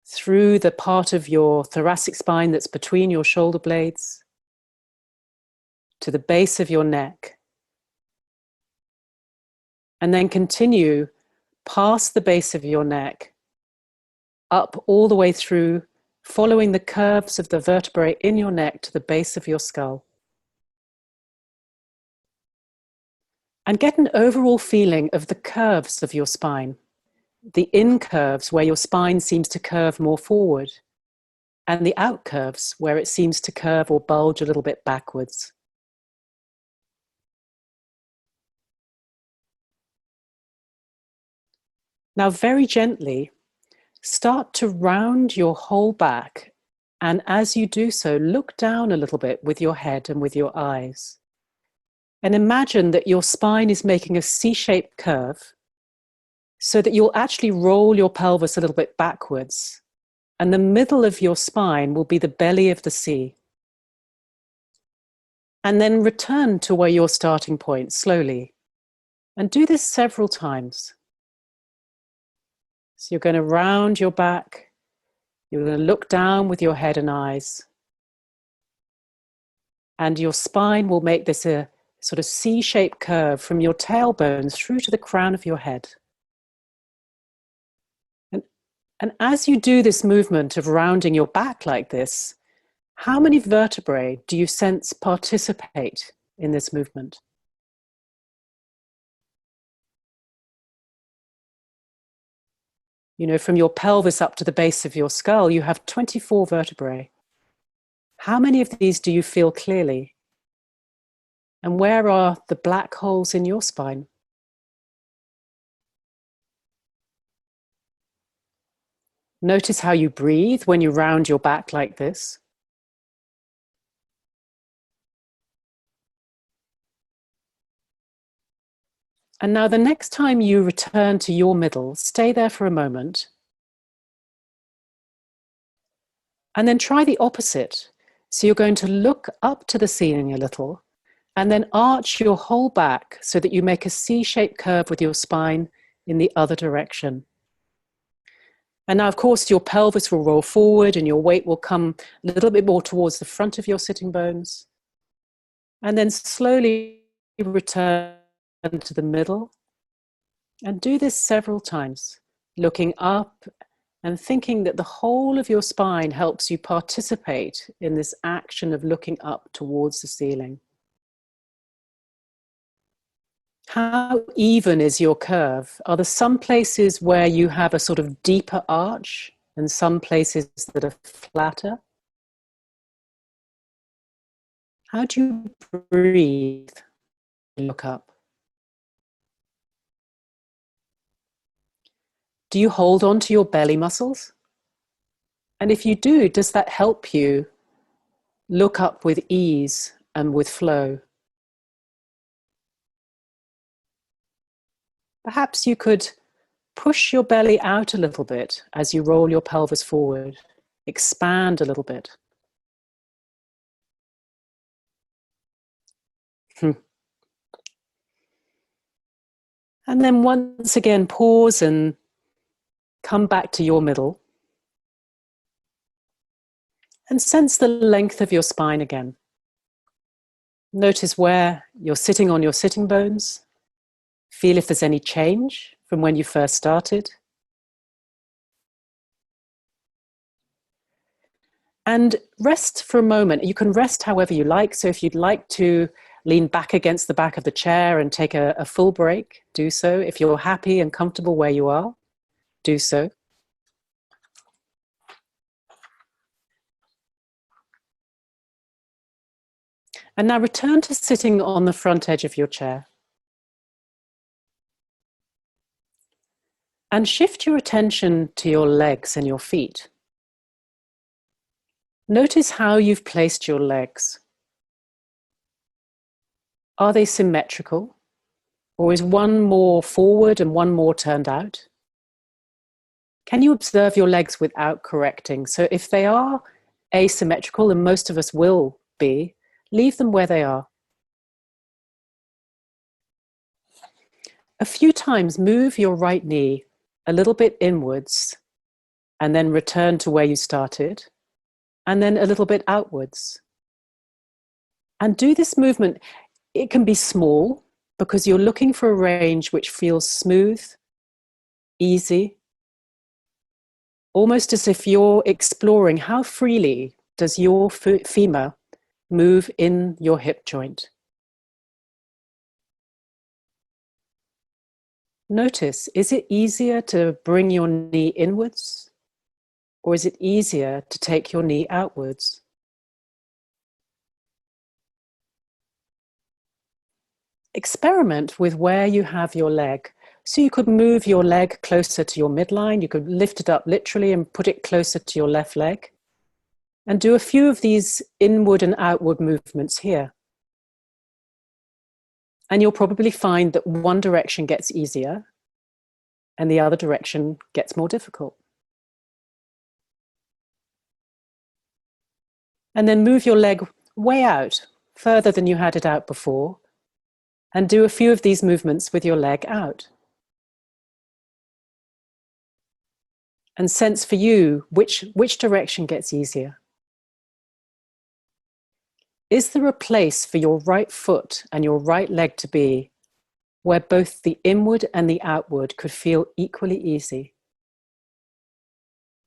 through the part of your thoracic spine that's between your shoulder blades to the base of your neck. And then continue past the base of your neck, up all the way through, following the curves of the vertebrae in your neck to the base of your skull. And get an overall feeling of the curves of your spine, the in curves where your spine seems to curve more forward, and the out curves where it seems to curve or bulge a little bit backwards. Now, very gently, start to round your whole back, and as you do so, look down a little bit with your head and with your eyes. And imagine that your spine is making a C-shaped curve, so that you'll actually roll your pelvis a little bit backwards, and the middle of your spine will be the belly of the C. And then return to where your starting point slowly, and do this several times. So you're going to round your back, you're going to look down with your head and eyes, and your spine will make this a sort of C-shaped curve from your tailbones through to the crown of your head. And as you do this movement of rounding your back like this, how many vertebrae do you sense participate in this movement? You know, from your pelvis up to the base of your skull, you have 24 vertebrae. How many of these do you feel clearly? And where are the black holes in your spine? Notice how you breathe when you round your back like this. And now the next time you return to your middle, stay there for a moment. And then try the opposite. So you're going to look up to the ceiling a little and then arch your whole back so that you make a C-shaped curve with your spine in the other direction. And now, of course, your pelvis will roll forward and your weight will come a little bit more towards the front of your sitting bones. And then slowly return to the middle. And do this several times, looking up and thinking that the whole of your spine helps you participate in this action of looking up towards the ceiling. How even is your curve? Are there some places where you have a sort of deeper arch and some places that are flatter? How do you breathe and look up? Do you hold on to your belly muscles? And if you do, does that help you look up with ease and with flow? Perhaps you could push your belly out a little bit as you roll your pelvis forward. Expand a little bit. And then once again, pause and come back to your middle. And sense the length of your spine again. Notice where you're sitting on your sitting bones. Feel if there's any change from when you first started. And rest for a moment. You can rest however you like. So if you'd like to lean back against the back of the chair and take a full break, do so. If you're happy and comfortable where you are, do so. And now return to sitting on the front edge of your chair. And shift your attention to your legs and your feet. Notice how you've placed your legs. Are they symmetrical? Or is one more forward and one more turned out? Can you observe your legs without correcting? So if they are asymmetrical, and most of us will be, leave them where they are. A few times move your right knee a little bit inwards and then return to where you started, and then a little bit outwards. And do this movement. It can be small because you're looking for a range which feels smooth, easy, almost as if you're exploring how freely does your femur move in your hip joint. Notice, is it easier to bring your knee inwards, or is it easier to take your knee outwards? Experiment with where you have your leg. So you could move your leg closer to your midline. You could lift it up literally and put it closer to your left leg. And do a few of these inward and outward movements here. And you'll probably find that one direction gets easier and the other direction gets more difficult. And then move your leg way out, further than you had it out before, and do a few of these movements with your leg out. And sense for you which direction gets easier. Is there a place for your right foot and your right leg to be where both the inward and the outward could feel equally easy,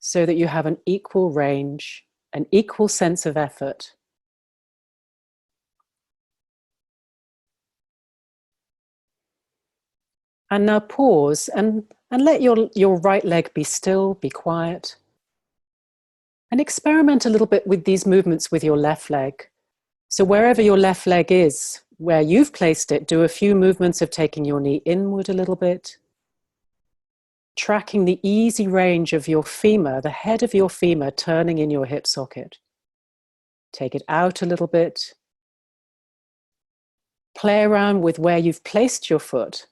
so that you have an equal range, an equal sense of effort? And now pause and let your right leg be still, be quiet. And experiment a little bit with these movements with your left leg. So wherever your left leg is, where you've placed it, do a few movements of taking your knee inward a little bit, tracking the easy range of your femur, the head of your femur turning in your hip socket. Take it out a little bit. Play around with where you've placed your foot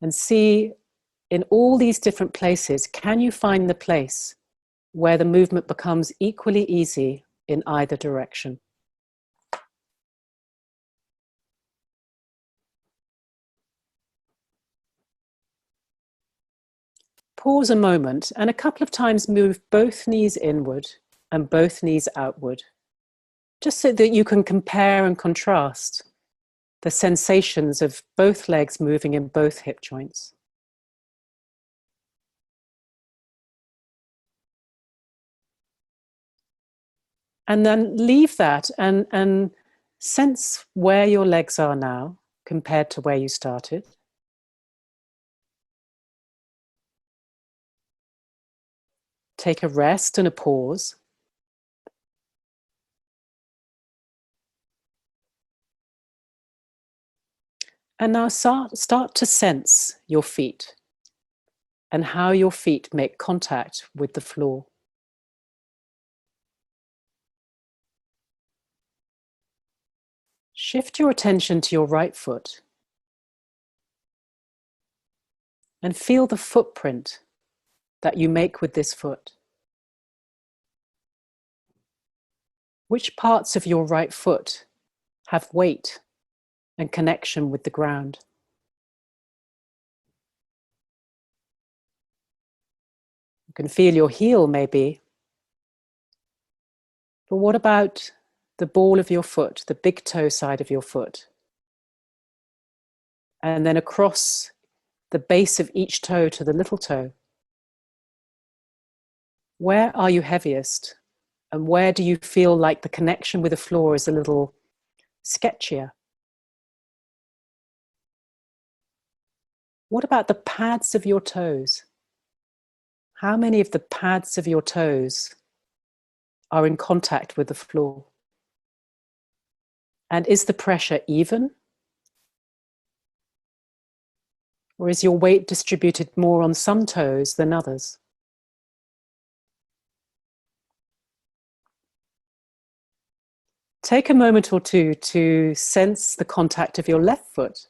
and see in all these different places, can you find the place where the movement becomes equally easy in either direction. Pause a moment and a couple of times move both knees inward and both knees outward, just so that you can compare and contrast the sensations of both legs moving in both hip joints. And then leave that and sense where your legs are now compared to where you started. Take a rest and a pause. And now start to sense your feet and how your feet make contact with the floor. Shift your attention to your right foot and feel the footprint that you make with this foot. Which parts of your right foot have weight and connection with the ground? You can feel your heel maybe, but what about the ball of your foot, the big toe side of your foot? And then across the base of each toe to the little toe. Where are you heaviest? And where do you feel like the connection with the floor is a little sketchier? What about the pads of your toes? How many of the pads of your toes are in contact with the floor? And is the pressure even? Or is your weight distributed more on some toes than others? Take a moment or two to sense the contact of your left foot.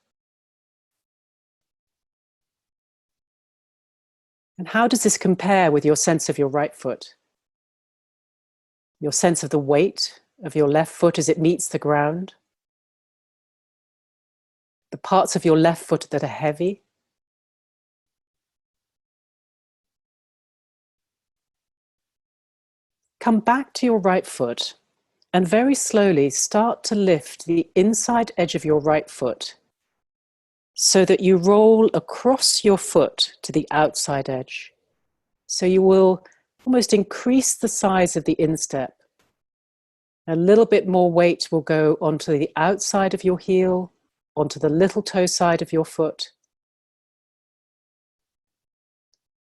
And how does this compare with your sense of your right foot? Your sense of the weight of your left foot as it meets the ground? The parts of your left foot that are heavy? Come back to your right foot and very slowly start to lift the inside edge of your right foot so that you roll across your foot to the outside edge. So you will almost increase the size of the instep. A little bit more weight will go onto the outside of your heel, onto the little toe side of your foot.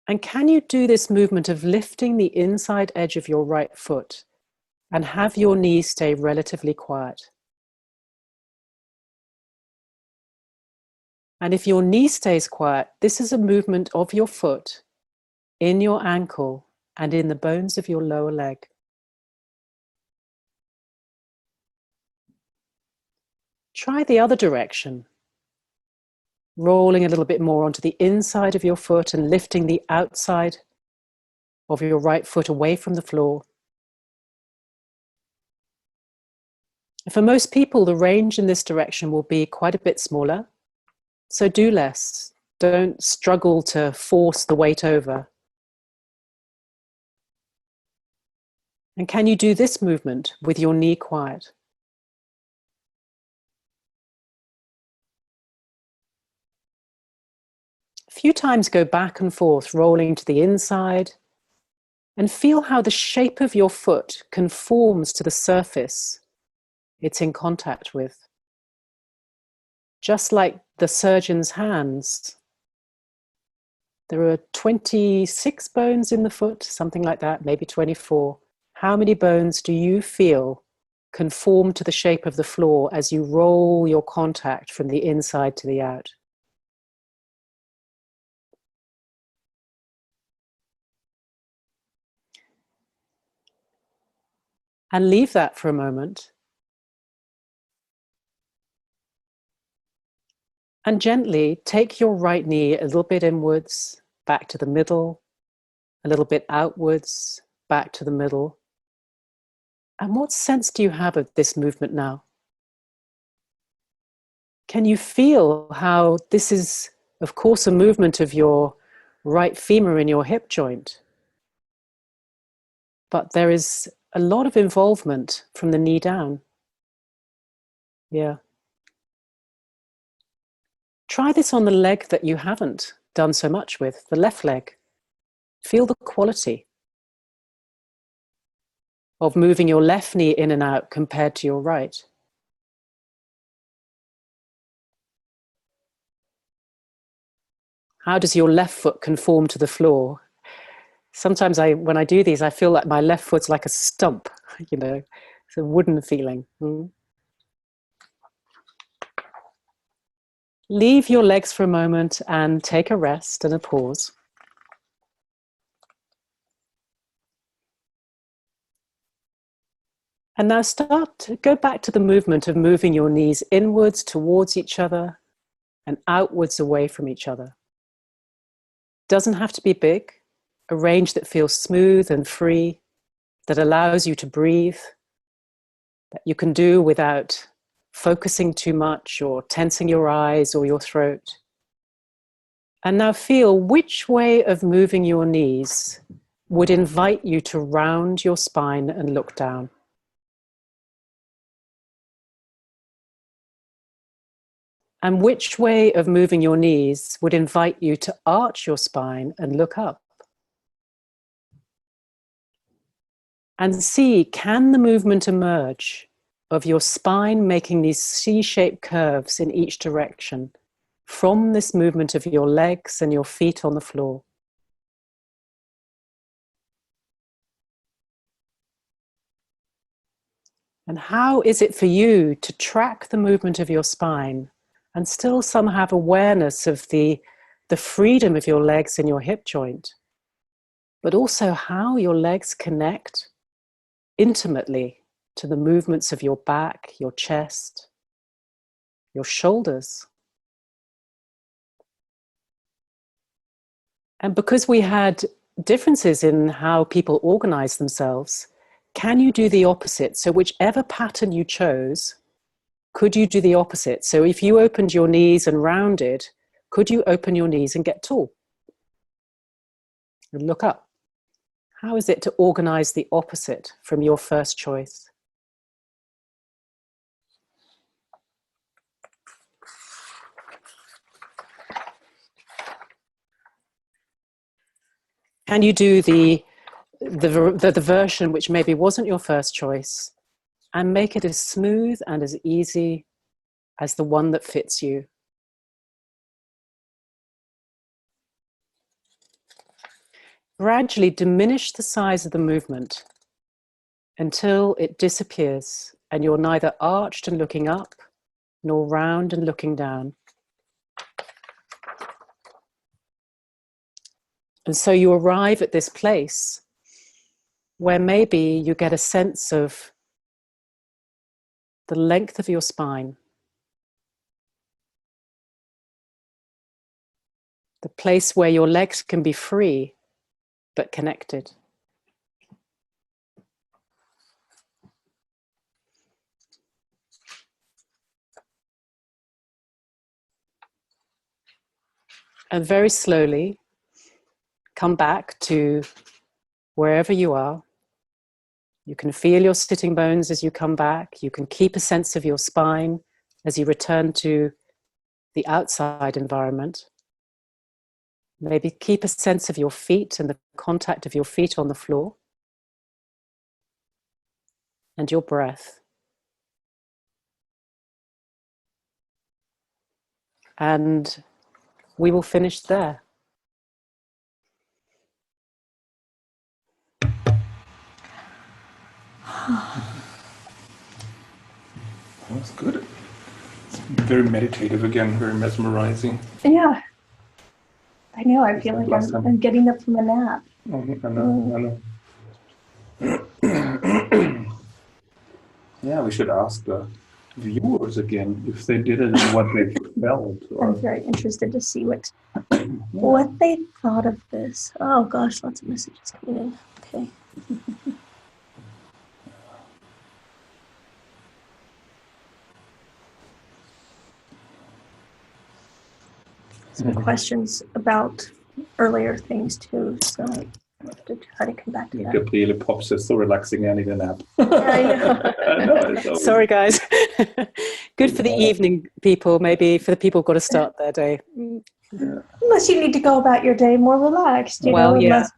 And can you do this movement of lifting the inside edge of your right foot and have your knees stay relatively quiet? And if your knee stays quiet, this is a movement of your foot in your ankle and in the bones of your lower leg. Try the other direction, rolling a little bit more onto the inside of your foot and lifting the outside of your right foot away from the floor. For most people, the range in this direction will be quite a bit smaller, so do less. Don't struggle to force the weight over. And can you do this movement with your knee quiet? A few times go back and forth, rolling to the inside, and feel how the shape of your foot conforms to the surface it's in contact with. Just like the surgeon's hands, there are 26 bones in the foot, something like that, maybe 24. How many bones do you feel conform to the shape of the floor as you roll your contact from the inside to the out? And leave that for a moment. And gently take your right knee a little bit inwards, back to the middle, a little bit outwards, back to the middle. And what sense do you have of this movement now? Can you feel how this is, of course, a movement of your right femur in your hip joint? But there is a lot of involvement from the knee down. Yeah. Try this on the leg that you haven't done so much with, the left leg. Feel the quality of moving your left knee in and out compared to your right. How does your left foot conform to the floor? Sometimes when I do these, I feel like my left foot's like a stump, you know, it's a wooden feeling. Leave your legs for a moment and take a rest and a pause. And now go back to the movement of moving your knees inwards towards each other and outwards away from each other. Doesn't have to be big, a range that feels smooth and free, that allows you to breathe, that you can do without focusing too much or tensing your eyes or your throat. And now feel which way of moving your knees would invite you to round your spine and look down. And which way of moving your knees would invite you to arch your spine and look up? And see, can the movement emerge of your spine making these C-shaped curves in each direction from this movement of your legs and your feet on the floor? And how is it for you to track the movement of your spine and still somehow have awareness of the freedom of your legs and your hip joint, but also how your legs connect intimately to the movements of your back, your chest, your shoulders? And because we had differences in how people organize themselves, can you do the opposite? So whichever pattern you chose, could you do the opposite? So if you opened your knees and rounded, could you open your knees and get tall? And look up. How is it to organize the opposite from your first choice? Can you do the version which maybe wasn't your first choice and make it as smooth and as easy as the one that fits you? Gradually diminish the size of the movement until it disappears and you're neither arched and looking up nor round and looking down. And so you arrive at this place where maybe you get a sense of the length of your spine, the place where your legs can be free but connected. And very slowly come back to wherever you are. You can feel your sitting bones as you come back. You can keep a sense of your spine as you return to the outside environment. Maybe keep a sense of your feet and the contact of your feet on the floor. And your breath. And we will finish there. That's good. It's very meditative again, very mesmerizing. Yeah. I know, I feel like I'm getting up from a nap. I know. Yeah, we should ask the viewers again if they did it and what they felt. I'm very interested to see what they thought of this. Oh gosh, lots of messages coming in. Okay. some questions about earlier things too, so I have to try to come back to that. Gabriele Pop says, so relaxing, I need a nap. Sorry, guys. Good for the evening people, maybe for the people who've got to start their day. Yeah. Unless you need to go about your day more relaxed, you know, yeah, unless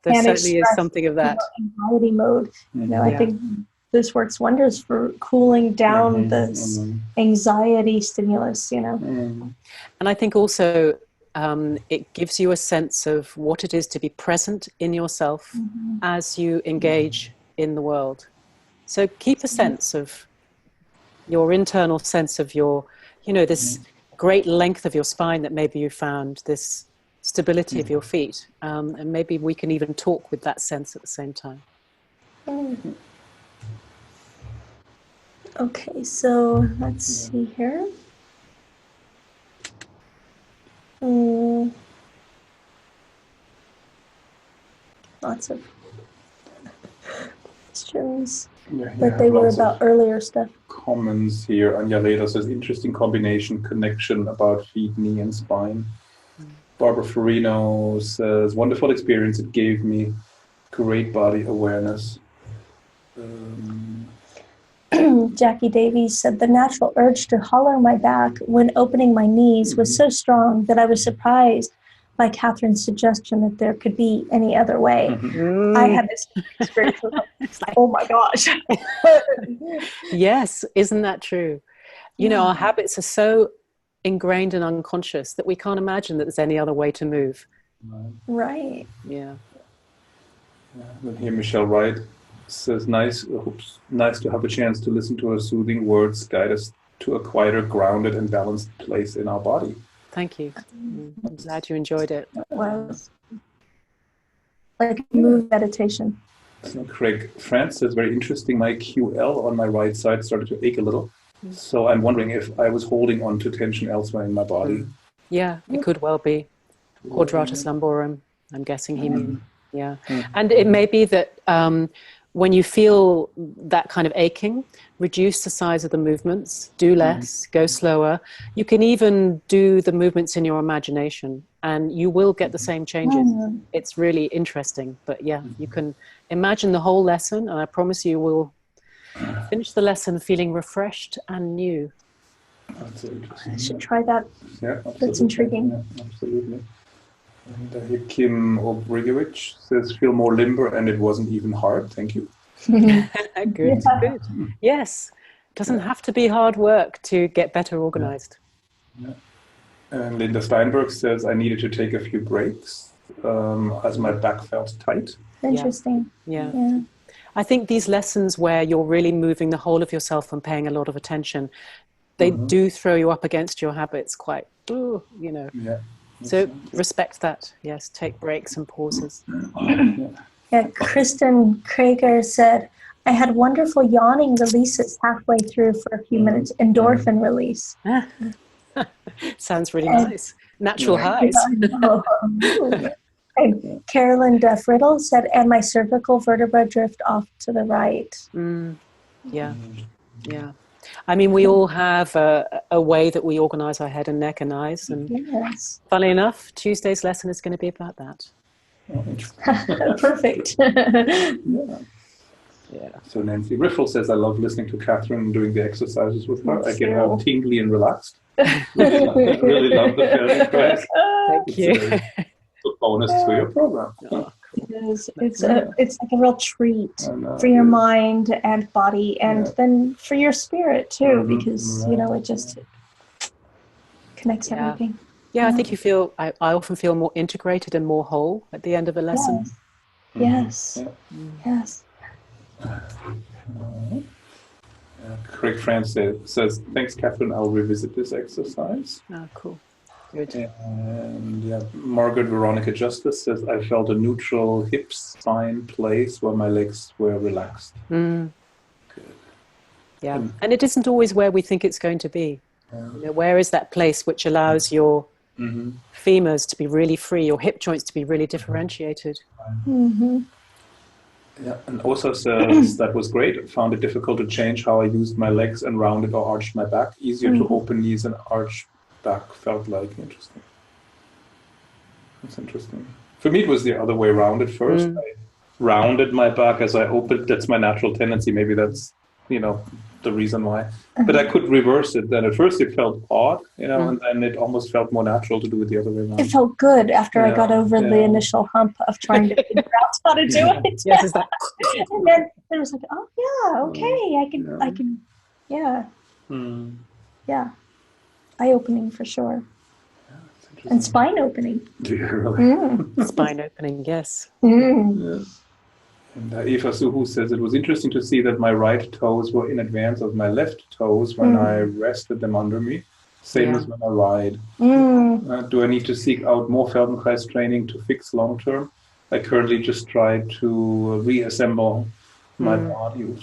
there certainly is something of that. Anxiety mode. You know, I think this works wonders for cooling down this anxiety stimulus, you know. And I think also it gives you a sense of what it is to be present in yourself as you engage in the world. So keep a sense of your internal sense of your, you know, this great length of your spine that maybe you found, this stability of your feet. And maybe we can even talk with that sense at the same time. Okay, so let's see here. Lots of questions, but they were about earlier stuff. Comments here. Anja Reda says, interesting combination, connection about feet, knee, and spine. Barbara Farino says, wonderful experience. It gave me great body awareness. Jackie Davies said, the natural urge to hollow my back when opening my knees was so strong that I was surprised by Catherine's suggestion that there could be any other way. I had this experience of, like, oh my gosh. Yes, isn't that true? You know, our habits are so ingrained and unconscious that we can't imagine that there's any other way to move. Right. Yeah. And here Michelle Wright says, nice to have a chance to listen to her soothing words guide us to a quieter, grounded and balanced place in our body. Thank you. I'm glad you enjoyed it. Was like move meditation. So Craig France says, very interesting. My QL on my right side started to ache a little. So I'm wondering if I was holding on to tension elsewhere in my body. Yeah, it could well be. Quadratus lumborum, I'm guessing he means. Yeah. And it may be that when you feel that kind of aching, reduce the size of the movements, do less, go slower. You can even do the movements in your imagination and you will get the same changes. It's really interesting. But yeah, you can imagine the whole lesson and I promise you will finish the lesson feeling refreshed and new. That's interesting. I should try that. Yeah, absolutely. That's intriguing. Yeah, absolutely. And here Kim Obrigovich says, feel more limber and it wasn't even hard. Thank you. Good. Yes. Doesn't have to be hard work to get better organized. Yeah. And Linda Steinberg says, I needed to take a few breaks as my back felt tight. Interesting. Yeah. I think these lessons where you're really moving the whole of yourself and paying a lot of attention, they do throw you up against your habits quite, you know. Yeah. So respect that. Yes, take breaks and pauses. Yeah, Kristen Krager said, I had wonderful yawning releases halfway through for a few minutes, endorphin release. Sounds really nice. Natural highs. And Carolyn Duff Riddle said, and my cervical vertebra drift off to the right. Yeah. I mean, we all have a way that we organize our head and neck and eyes. And funnily enough, Tuesday's lesson is going to be about that. Perfect. Yeah. So Nancy Riffle says, I love listening to Catherine and doing the exercises with her. I get all tingly and relaxed. I really love the pelvic press. Thank you. It's a bonus to your program. It is. It's like a real treat for your mind and body, and then for your spirit too, because you know it just connects everything. Yeah, I think you feel. I often feel more integrated and more whole at the end of a lesson. Yes. Craig France says, thanks, Catherine. I'll revisit this exercise. Oh, cool. Good. And Margaret Veronica Justice says, I felt a neutral hip spine place where my legs were relaxed. Good. Yeah, and it isn't always where we think it's going to be. You know, where is that place which allows your femurs to be really free, your hip joints to be really differentiated? Yeah, and also says, that was great. Found it difficult to change how I used my legs and rounded or arched my back. Easier to open knees and arch back, felt like. Interesting. That's interesting. For me, it was the other way around at first. I rounded my back as I opened. That's my natural tendency. Maybe that's, the reason why. But I could reverse it. Then at first it felt odd, and then it almost felt more natural to do it the other way around. It felt good after I got over the initial hump of trying to figure out how to do it. Yes, is that? And then it was like, oh yeah, okay, I can, yeah. Yeah. Eye-opening for sure. And spine opening. Yeah, really. Spine opening, yes. Yeah. And Eva Suhu says, it was interesting to see that my right toes were in advance of my left toes when I rested them under me. Same as when I ride. Do I need to seek out more Feldenkrais training to fix long term? I currently just try to reassemble my body,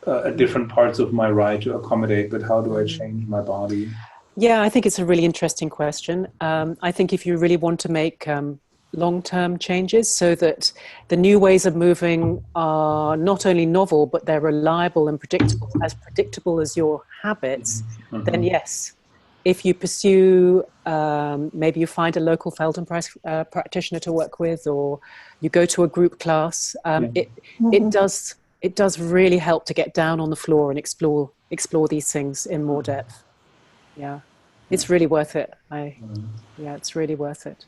at different parts of my ride to accommodate, but how do I change my body? Yeah, I think it's a really interesting question. I think if you really want to make long-term changes so that the new ways of moving are not only novel, but they're reliable and predictable as your habits, then yes. If you pursue, maybe you find a local Feldenkrais practitioner to work with, or you go to a group class, it does really help to get down on the floor and explore these things in more depth. Yeah, it's really worth it. It's really worth it.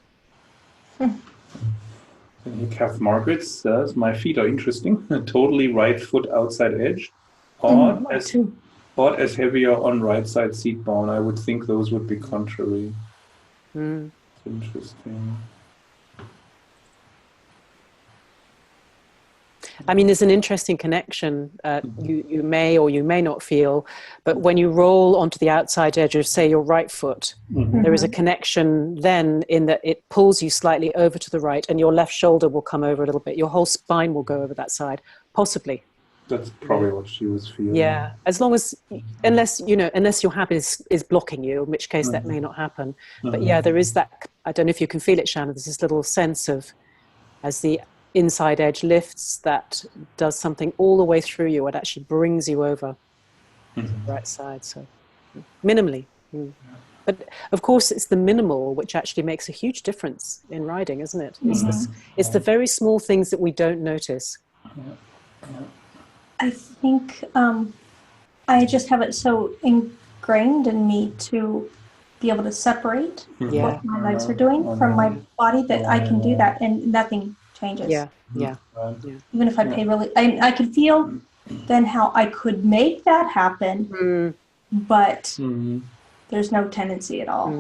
Kath Margaret says, my feet are interesting. Totally right foot outside edge. Odd as heavier on right side seat bone. I would think those would be contrary. Interesting. I mean, there's an interesting connection you may or you may not feel, but when you roll onto the outside edge of, say, your right foot, there is a connection then in that it pulls you slightly over to the right and your left shoulder will come over a little bit. Your whole spine will go over that side, possibly. That's probably what she was feeling. Yeah, as long as, unless your habit is blocking you, in which case that may not happen. But yeah, there is that, I don't know if you can feel it, Shannon, there's this little sense of, as the inside edge lifts, that does something all the way through you. It actually brings you over to the right side. So minimally. But of course, it's the minimal which actually makes a huge difference in riding, isn't it? It's the very small things that we don't notice. I think I just have it so ingrained in me to be able to separate what my legs are doing from my body that I can do that and nothing changes. Even if I pay really, I could feel then how I could make that happen, but there's no tendency at all.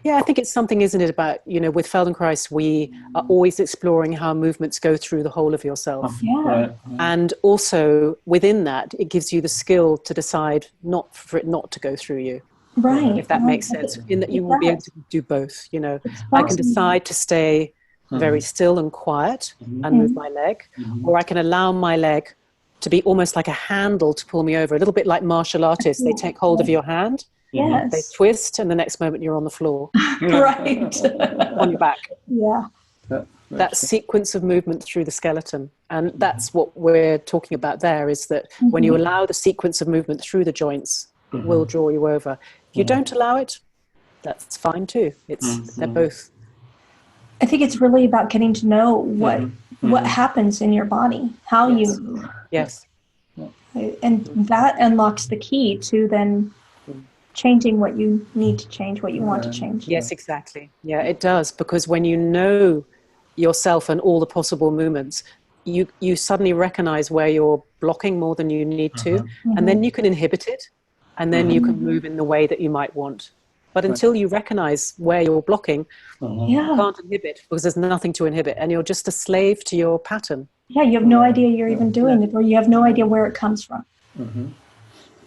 Yeah, I think it's something, isn't it, about, with Feldenkrais, we are always exploring how movements go through the whole of yourself. And also within that, it gives you the skill to decide for it not to go through you. Right. If that makes sense, in that you will be able to do both. I can decide to stay very still and quiet and move my leg, or I can allow my leg to be almost like a handle to pull me over, a little bit like martial artists. They take hold of your hand, they twist, and the next moment you're on the floor. Right. On your back. Yeah. That sequence of movement through the skeleton. And that's what we're talking about there, is that when you allow the sequence of movement through the joints, it will draw you over. If you don't allow it, that's fine too. They're both. I think it's really about getting to know what happens in your body, how you move. Yes. And that unlocks the key to then changing what you need to change, what you want to change. Yes, exactly. Yeah, it does. Because when you know yourself and all the possible movements, you suddenly recognize where you're blocking more than you need to, and then you can inhibit it, and then you can move in the way that you might want. But until you recognize where you're blocking, you can't inhibit, because there's nothing to inhibit, and you're just a slave to your pattern. Yeah, you have no idea you're even doing it, or you have no idea where it comes from.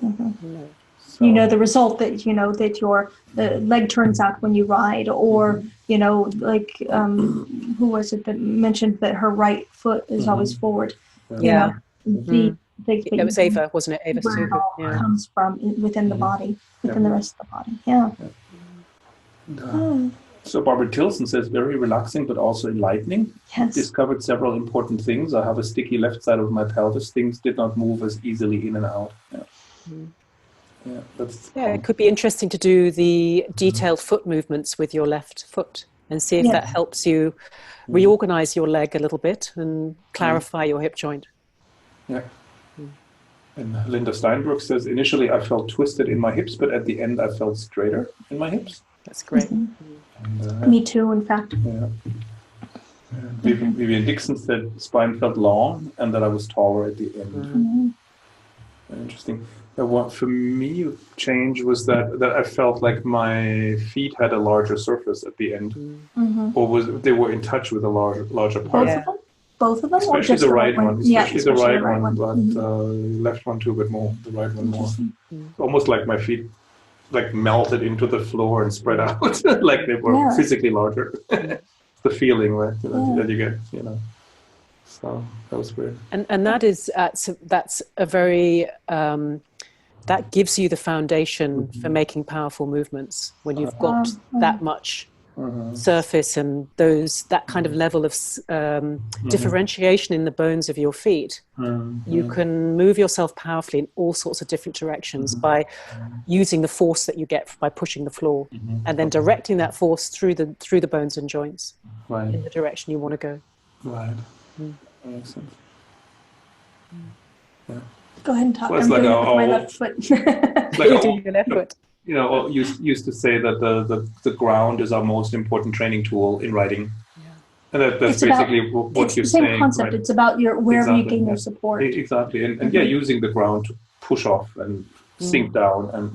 So, the result that, that the leg turns out when you ride, or, like, who was it that mentioned that her right foot is always forward? Yeah. It was Ava, wasn't it? Ava where it all comes from within the body, within the rest of the body. Yeah. So Barbara Tilson says, very relaxing, but also enlightening. Yes. Discovered several important things. I have a sticky left side of my pelvis. Things did not move as easily in and out. It could be interesting to do the detailed foot movements with your left foot. and see if that helps you reorganize your leg a little bit and clarify your hip joint. Yeah. And Linda Steinbrück says, initially I felt twisted in my hips, but at the end I felt straighter in my hips. That's great. And, me too, in fact. Yeah. And Vivian Dixon said spine felt long and that I was taller at the end. Interesting. What for me change was that I felt like my feet had a larger surface at the end, or they were in touch with a larger part. Both of them, especially or just the right one. Especially the right one, but left one too, but more the right one more. Almost like my feet like melted into the floor and spread out, like they were physically larger. The feeling, right, that you get, So that was weird. And that's a very that gives you the foundation for making powerful movements when you've got that much surface and that kind of level of differentiation in the bones of your feet. You can move yourself powerfully in all sorts of different directions by using the force that you get by pushing the floor, and then directing that force through the bones and joints in the direction you want to go. Right. That makes sense. Yeah. Go ahead and talk. Well, I'm doing it with my left foot. Like your left foot. Used to say that the ground is our most important training tool in riding. And that's basically what you're saying. It's the same concept. Right? It's about wherever you gain your support. Exactly. And using the ground to push off and sink down. And,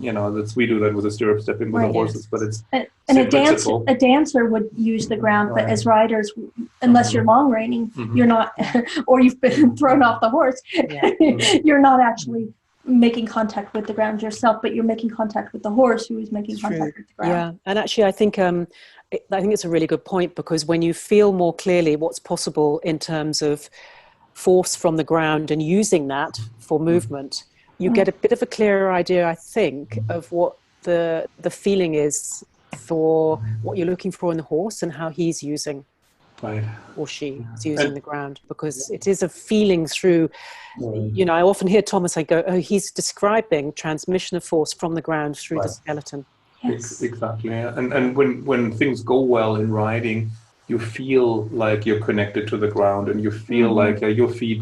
we do that with a stirrup stepping with the horses, but it's a dancer would use the ground, but as riders, unless you're long reining, you're not, or you've been thrown off the horse, you're not actually making contact with the ground yourself, but you're making contact with the horse who is making contact with the ground. Yeah, and actually I think it's a really good point, because when you feel more clearly what's possible in terms of force from the ground and using that for movement, you get a bit of a clearer idea, I think, of what the feeling is for what you're looking for in the horse and how he's using or she is using the ground, because it is a feeling through, I often hear Thomas, I go, he's describing transmission of force from the ground through the skeleton. Yes. Exactly. And when things go well in riding, you feel like you're connected to the ground, and you feel like your feet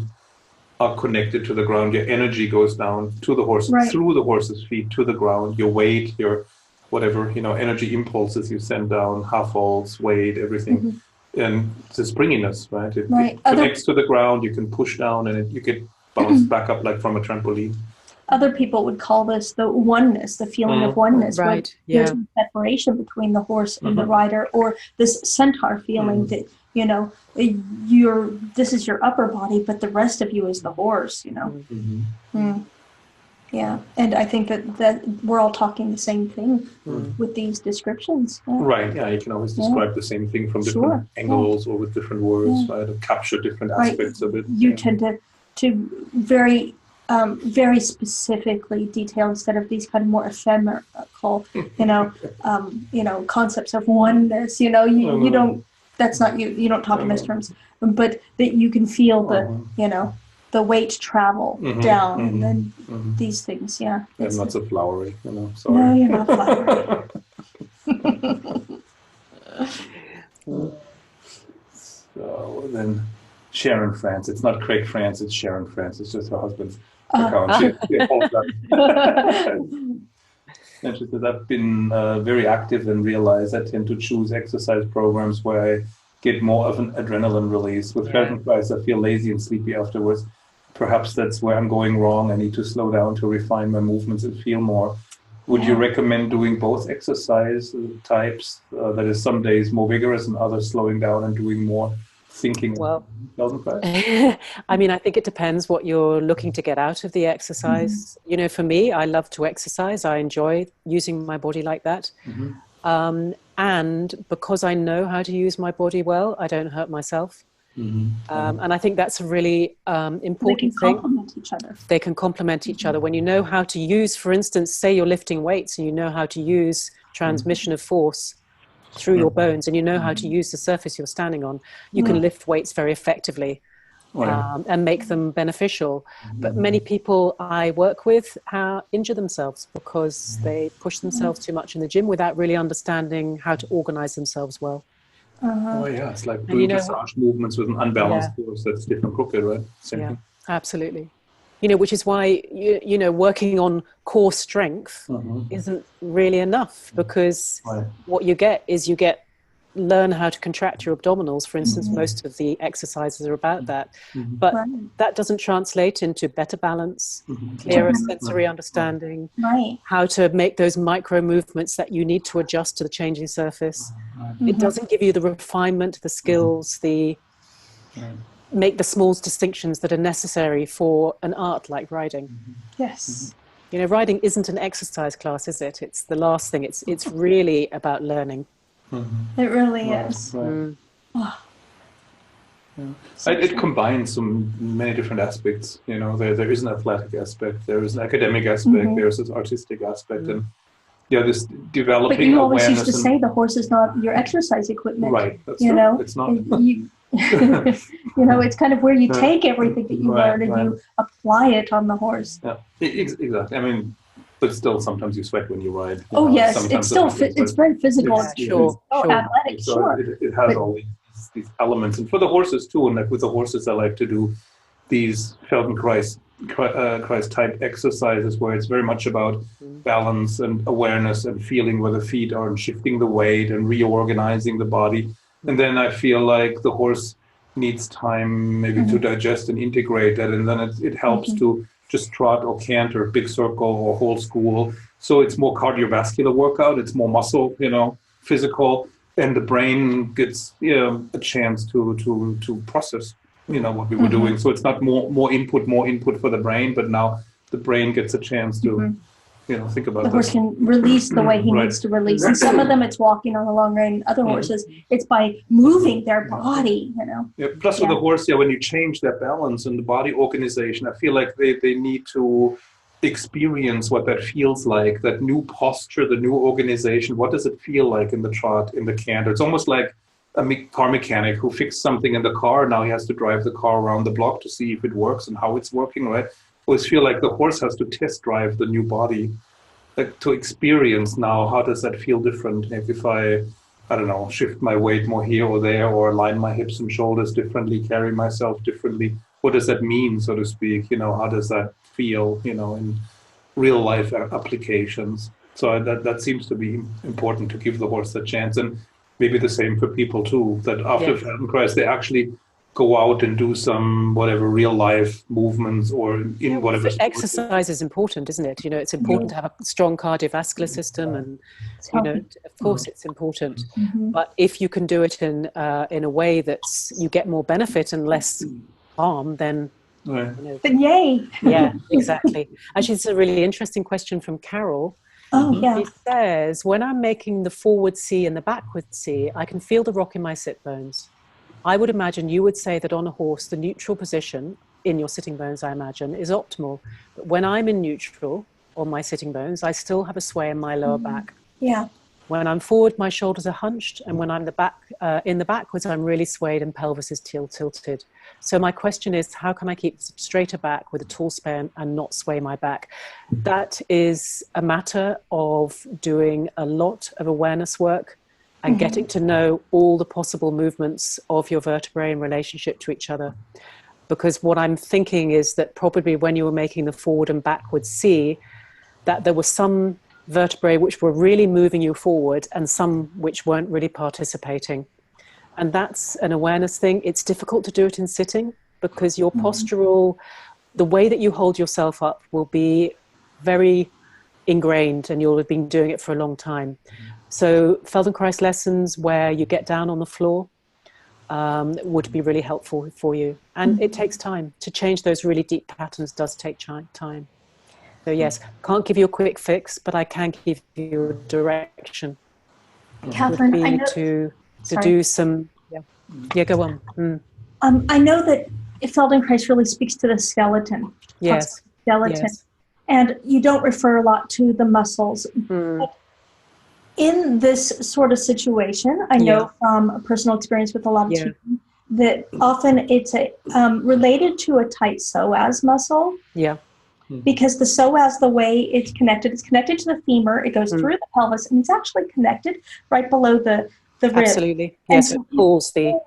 are connected to the ground. Your energy goes down to the horse, through the horse's feet to the ground. Your weight, your whatever, energy impulses you send down, half volts, weight, everything. And the springiness, right? It connects to the ground, you can push down, and you get bounced back up like from a trampoline. Other people would call this the oneness, the feeling of oneness. Right. There's a separation between the horse and the rider, or this centaur feeling that, this is your upper body, but the rest of you is the horse, Yeah, and I think that we're all talking the same thing with these descriptions. Yeah. Right, you can always describe the same thing from different angles or with different words, right, to capture different aspects of it. You tend to very very specifically detail instead of these kind of more ephemeral, concepts of oneness. You don't. That's not you. You don't talk in those terms, but that you can feel the weight travel down, and then these things. Yeah, I'm not so flowery. Sorry. No, you're not flowery. So then, Sharon France. It's not Craig France. It's Sharon France. It's just her husband's account. And she says, I've been very active and realized I tend to choose exercise programs where I get more of an adrenaline release. With Feldenkrais, I feel lazy and sleepy afterwards. Perhaps that's where I'm going wrong. I need to slow down to refine my movements and feel more. Would you recommend doing both exercise types? That is, some days more vigorous and others slowing down and doing more thinking? Well, I mean, I think it depends what you're looking to get out of the exercise. For me, I love to exercise. I enjoy using my body like that. And because I know how to use my body well, I don't hurt myself. And I think that's a really important thing. They can complement each other. They can complement each other. When you know how to use, for instance, say you're lifting weights and you know how to use transmission of force through your bones, and you know how to use the surface you're standing on, you can lift weights very effectively and make them beneficial. But many people I work with injure themselves because they push themselves too much in the gym without really understanding how to organize themselves well. Oh yeah, it's like And doing dressage movements with an unbalanced horse that's stiff and crooked, right? Same thing. Absolutely. Which is why working on core strength isn't really enough, because what you get is learn how to contract your abdominals. For instance, most of the exercises are about that, but that doesn't translate into better balance, clearer sensory understanding, how to make those micro movements that you need to adjust to the changing surface. It doesn't give you the refinement, the skills, make the small distinctions that are necessary for an art like riding. Yes. Riding isn't an exercise class, is it? It's the last thing. It's really about learning. It really is. Right. Oh. It combines many different aspects. There is an athletic aspect, there is an academic aspect, there's this artistic aspect, and this developing. But you always used to say the horse is not your exercise equipment. Right. That's true. It's not. It's kind of where you take everything that you learn and you apply it on the horse. Yeah, exactly. I mean, but still, sometimes you sweat when you ride. Yes, it's still it's very physical. Sure. Athletic. So it has all these elements, and for the horses too. And like with the horses, I like to do these Feldenkrais type exercises where it's very much about balance and awareness and feeling where the feet are and shifting the weight and reorganizing the body. And then I feel like the horse needs time maybe to digest and integrate that. And then it helps to just trot or canter, big circle or whole school. So it's more cardiovascular workout. It's more muscle, physical. And the brain gets a chance to process, what we were doing. So it's not more input for the brain, but now the brain gets a chance to think about the horse can release the way he needs to release. And some of them it's walking on the long rein. Other horses, it's by moving their body, Yeah, plus with the horse, when you change their balance and the body organization, I feel like they need to experience what that feels like, that new posture, the new organization. What does it feel like in the trot, in the canter? It's almost like a car mechanic who fixed something in the car. Now he has to drive the car around the block to see if it works and how it's working, right? I always feel like the horse has to test drive the new body, like to experience now, how does that feel different if I don't know, shift my weight more here or there, or align my hips and shoulders differently, carry myself differently. What does that mean, so to speak? How does that feel, in real life applications? So that seems to be important, to give the horse a chance. And maybe the same for people too, that after Feldenkrais, they actually go out and do some real life movements or in whatever. Exercise is important, isn't it? It's important to have a strong cardiovascular system, and of course it's important. But if you can do it in a way that's you get more benefit and less harm, then then yay. Yeah, exactly. Actually, it's a really interesting question from Carol. He says, when I'm making the forward C and the backward C, I can feel the rock in my sit bones. I would imagine you would say that on a horse, the neutral position in your sitting bones, I imagine, is optimal. But when I'm in neutral on my sitting bones, I still have a sway in my lower back. Yeah. When I'm forward, my shoulders are hunched. And when I'm in the backwards, I'm really swayed and pelvis is tilted. So my question is, how can I keep straighter back with a tall span and not sway my back? That is a matter of doing a lot of awareness work and getting to know all the possible movements of your vertebrae in relationship to each other. Because what I'm thinking is that probably when you were making the forward and backward C, that there were some vertebrae which were really moving you forward and some which weren't really participating. And that's an awareness thing. It's difficult to do it in sitting because your postural, the way that you hold yourself up will be very ingrained and you'll have been doing it for a long time. So Feldenkrais lessons where you get down on the floor would be really helpful for you. And it takes time. To change those really deep patterns does take time. So yes, can't give you a quick fix, but I can give you a direction. Catherine, I know to do some, go on. I know that Feldenkrais really speaks to the skeleton. Yes. And you don't refer a lot to the muscles. But in this sort of situation, I know from a personal experience with a lot of teaching that often it's related to a tight psoas muscle. Yeah. Because the psoas, the way it's connected to the femur, it goes through the pelvis, and it's actually connected right below the the rib. Absolutely. Yes, it pulls the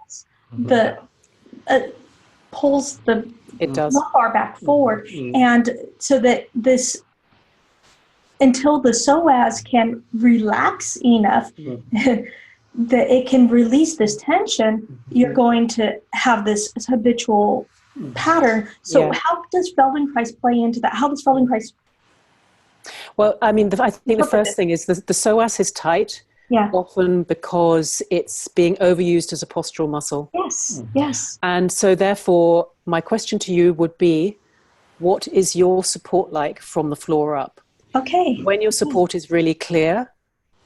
pulls the it does lumbar back forward, and so that this, until the psoas can relax enough that it can release this tension, you're going to have this habitual pattern. So how does Feldenkrais play into that? How does Feldenkrais? Well, I mean, I think the first thing is the psoas is tight, often because it's being overused as a postural muscle. Yes, yes. And so therefore, my question to you would be, what is your support like from the floor up? Okay. When your support is really clear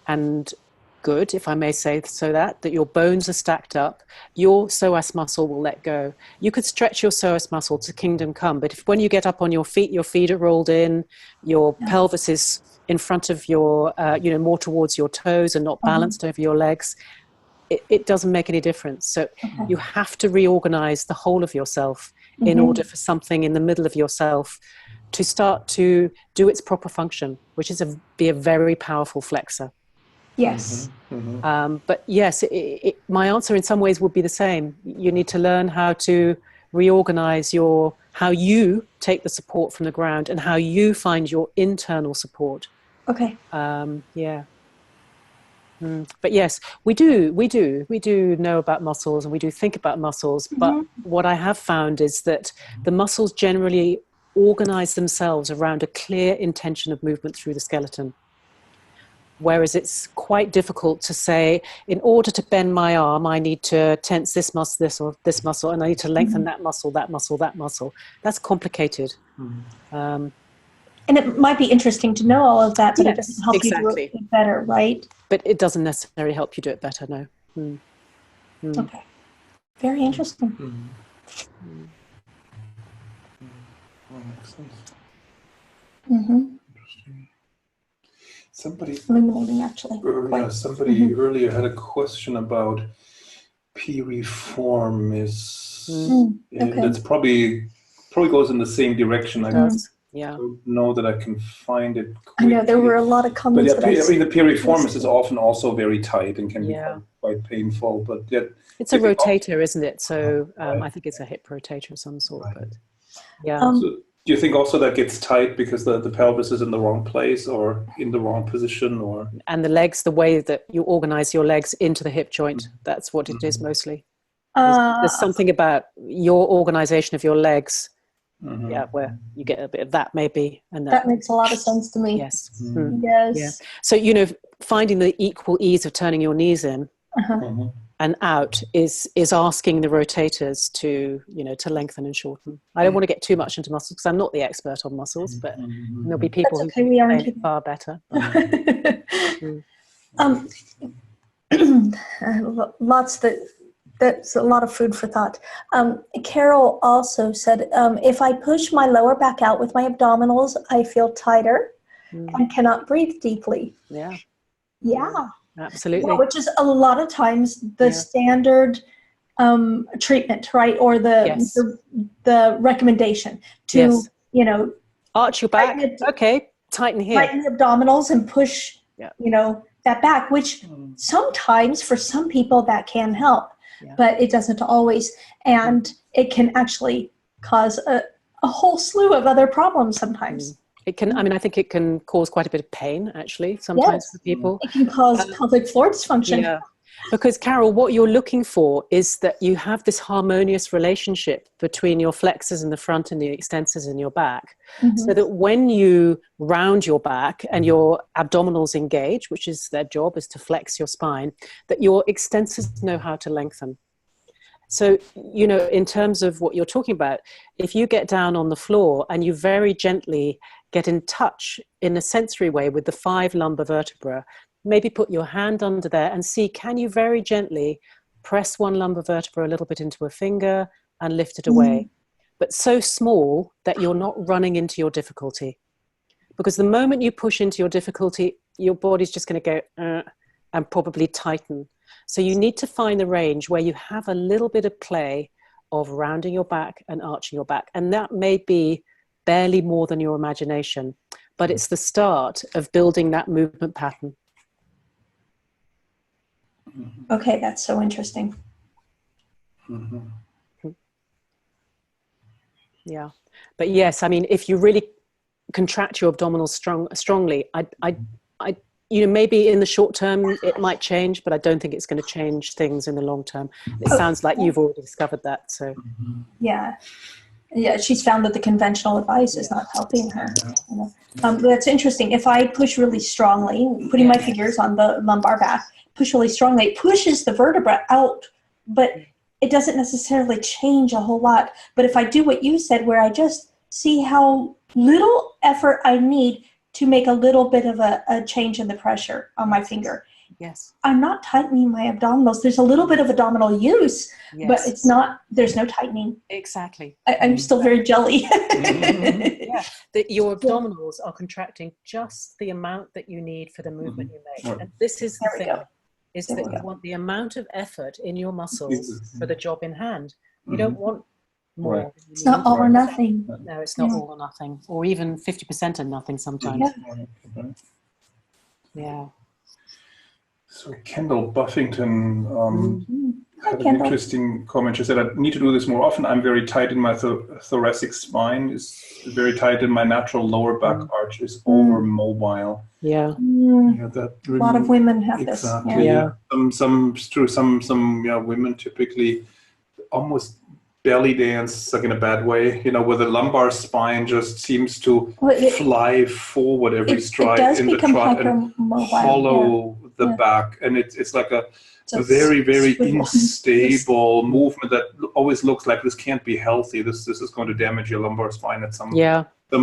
and good, if I may say so, that your bones are stacked up, your psoas muscle will let go. You could stretch your psoas muscle to kingdom come, but if when you get up on your feet are rolled in, your pelvis is in front of your, more towards your toes and not balanced over your legs, it doesn't make any difference. So you have to reorganize the whole of yourself in order for something in the middle of yourself to start to do its proper function, which is be a very powerful flexor. Yes. But yes, my answer in some ways would be the same. You need to learn how to reorganize how you take the support from the ground and how you find your internal support. Okay. But yes, we do know about muscles and we do think about muscles. But what I have found is that the muscles generally organize themselves around a clear intention of movement through the skeleton. Whereas it's quite difficult to say, in order to bend my arm, I need to tense this muscle, this muscle, and I need to lengthen that muscle, that muscle, that muscle. That's complicated. And it might be interesting to know all of that, but it doesn't help you do it better, right? But it doesn't necessarily help you do it better, no. Okay. Very interesting. Makes sense. Interesting. Somebody illuminating, actually. Somebody earlier had a question about piriform. That's probably goes in the same direction. I don't know that I can find it quickly. I know there were a lot of comments. But the piriformis is often also very tight and can be quite painful. But it's a rotator, isn't it? So I think it's a hip rotator of some sort. But so do you think also that gets tight because the pelvis is in the wrong place or in the wrong position, and the legs, the way that you organize your legs into the hip joint, that's what it is mostly. There's something about your organization of your legs, where you get a bit of that maybe, and that makes a lot of sense to me. Yes. Yes. Yeah. So finding the equal ease of turning your knees in and out is asking the rotators to lengthen and shorten. I don't want to get too much into muscles because I'm not the expert on muscles, but there'll be people who can explain it far better. That's a lot of food for thought. Carol also said, if I push my lower back out with my abdominals, I feel tighter and cannot breathe deeply. Yeah. Absolutely. Yeah, which is a lot of times the standard treatment, right? Or the recommendation to, arch your back. Tighten here. Tighten the abdominals and push, that back, which sometimes for some people that can help, but it doesn't always. And it can actually cause a whole slew of other problems sometimes. It can, I think it can cause quite a bit of pain, actually, sometimes for people. It can cause pelvic floor dysfunction. Yeah. Because, Carol, what you're looking for is that you have this harmonious relationship between your flexors in the front and the extensors in your back. So that when you round your back and your abdominals engage, which is their job, is to flex your spine, that your extensors know how to lengthen. So, in terms of what you're talking about, if you get down on the floor and you very gently get in touch in a sensory way with the 5 lumbar vertebrae, maybe put your hand under there and see, can you very gently press one lumbar vertebra a little bit into a finger and lift it away, but so small that you're not running into your difficulty. Because the moment you push into your difficulty, your body's just going to go and probably tighten. So you need to find the range where you have a little bit of play of rounding your back and arching your back. And that may be barely more than your imagination, but it's the start of building that movement pattern. Okay, that's so interesting. Yeah. But yes, I mean, if you really contract your abdominals strongly, maybe in the short term it might change, but I don't think it's going to change things in the long term. It sounds like you've already discovered that. So yeah, she's found that the conventional advice is not helping her. That's interesting. If I push really strongly, putting my fingers on the lumbar back, push really strongly, it pushes the vertebra out, but it doesn't necessarily change a whole lot. But if I do what you said, where I just see how little effort I need to make a little bit of a change in the pressure on my finger. Yes. I'm not tightening my abdominals. There's a little bit of abdominal use, but it's not, there's no tightening. Exactly. I'm still very jelly. Your abdominals are contracting just the amount that you need for the movement you make. And this is the thing, is that you want the amount of effort in your muscles for the job in hand. You don't want more. It's not all or nothing. No, it's not all or nothing, or even 50% or nothing sometimes. Yeah. So Kendall Buffington had an interesting comment. She said, I need to do this more often. I'm very tight in my thoracic spine, is very tight, and my natural lower back arch is over mobile. Yeah, a lot of women have this. Some women typically almost belly dance, like in a bad way, where the lumbar spine just seems to fly forward every stride in the trot and hollow the back, and it's like a very, very unstable movement that always looks like this can't be healthy. This is going to damage your lumbar spine at some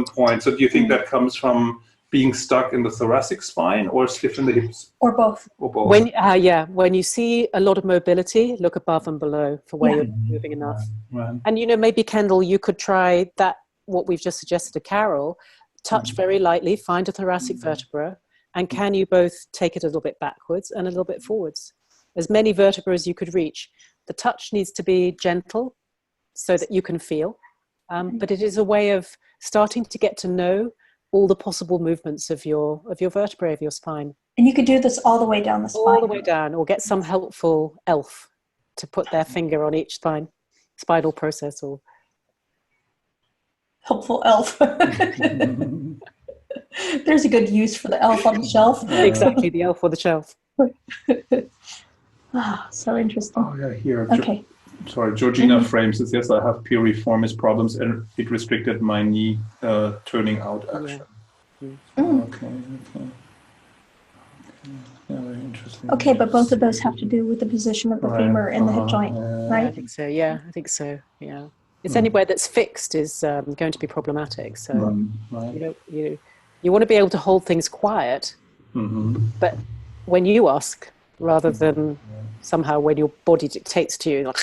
point. So do you think that comes from being stuck in the thoracic spine or stiff in the hips? Or both. When you see a lot of mobility, look above and below for where you're moving enough. Right. And maybe Kendall, you could try that, what we've just suggested to Carol, touch very lightly, find a thoracic vertebra, and can you both take it a little bit backwards and a little bit forwards? As many vertebrae as you could reach. The touch needs to be gentle so that you can feel, but it is a way of starting to get to know all the possible movements of your vertebrae, of your spine. And you could do this all the way down the spine. All the way down, or get some helpful elf to put their finger on each spinal process. Or helpful elf. There's a good use for the elf on the shelf. Exactly, the elf on the shelf. So interesting. Oh yeah, here. Okay. Georgina frames it. Yes, I have piriformis problems, and it restricted my knee turning out action. Okay. Yeah, very interesting. Okay, but both of those have to do with the position of the femur and the hip joint, right? I think so. Yeah, I think so. Yeah, it's anywhere that's fixed is going to be problematic. So you want to be able to hold things quiet, but when you ask, rather than somehow when your body dictates to you, like,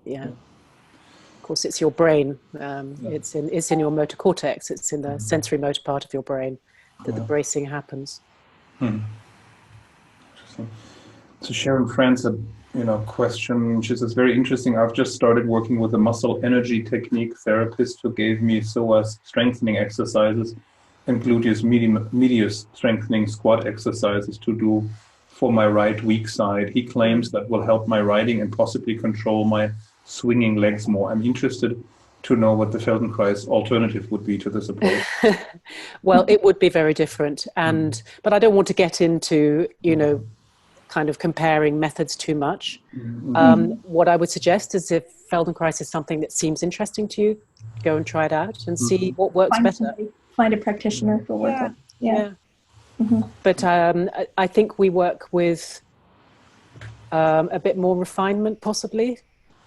of course it's your brain, it's in your motor cortex, it's in the sensory motor part of your brain that the bracing happens. Interesting. So Sharon France had question. She says, very interesting. I've just started working with a muscle energy technique therapist who gave me psoas strengthening exercises and gluteus medius strengthening squat exercises to do for my right weak side. He claims that will help my riding and possibly control my swinging legs more. I'm interested to know what the Feldenkrais alternative would be to this approach. Well, it would be very different, but I don't want to get into kind of comparing methods too much. What I would suggest is, if Feldenkrais is something that seems interesting to you, go and try it out and see what works better. Find a practitioner who will work it. But I think we work with a bit more refinement, possibly.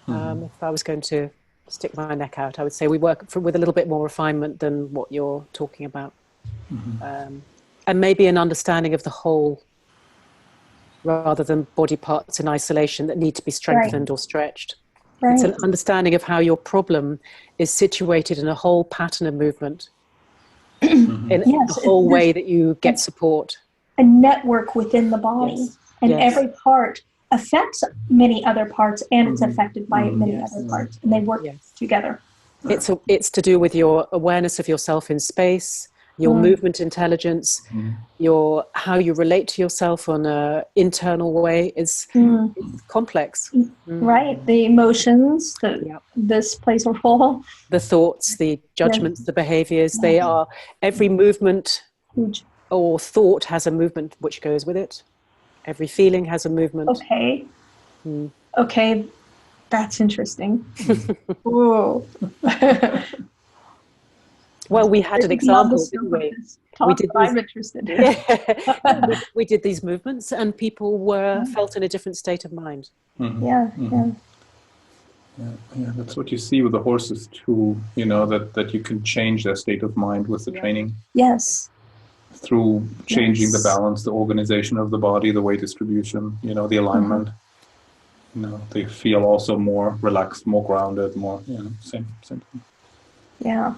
If I was going to stick my neck out, I would say we work with a little bit more refinement than what you're talking about. And maybe an understanding of the whole, rather than body parts in isolation that need to be strengthened or stretched. It's an understanding of how your problem is situated in a whole pattern of movement. In the whole way that you get support. A network within the body, and every part affects many other parts, and it's affected by many other parts, and they work together. It's to do with your awareness of yourself in space, your movement intelligence, your how you relate to yourself on an internal way is complex. Right. The emotions, this plays a role. The thoughts, the judgments, the behaviors, they are, every movement or thought has a movement which goes with it. Every feeling has a movement. Okay. Okay. That's interesting. Whoa. Well, we had an example, didn't we? We did these, I'm interested. we did these movements, and people felt in a different state of mind. Yeah. That's what you see with the horses too. That you can change their state of mind with the training. Yes. Through changing the balance, the organization of the body, the weight distribution. The alignment. They feel also more relaxed, more grounded, more. Same thing. Yeah.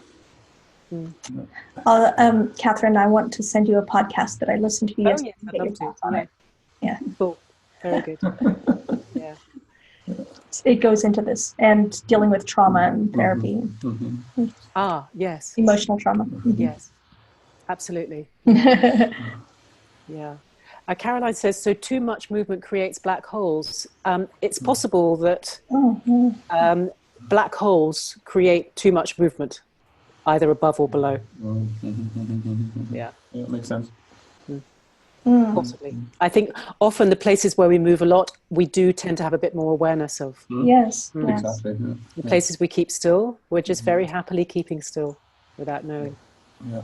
Catherine, I want to send you a podcast that I listened to yesterday. Oh, yes, I'd love to. Yeah. Cool. Very good. Yeah. It goes into this and dealing with trauma and therapy. Ah, yes. Emotional trauma. Yes. Absolutely. Yeah. Caroline says, so too much movement creates black holes. It's possible that black holes create too much movement, either above or below. Yeah, it makes sense. Possibly. I think often the places where we move a lot, we do tend to have a bit more awareness of. Yes. Exactly. The places we keep still, we're just very happily keeping still without knowing. Yeah.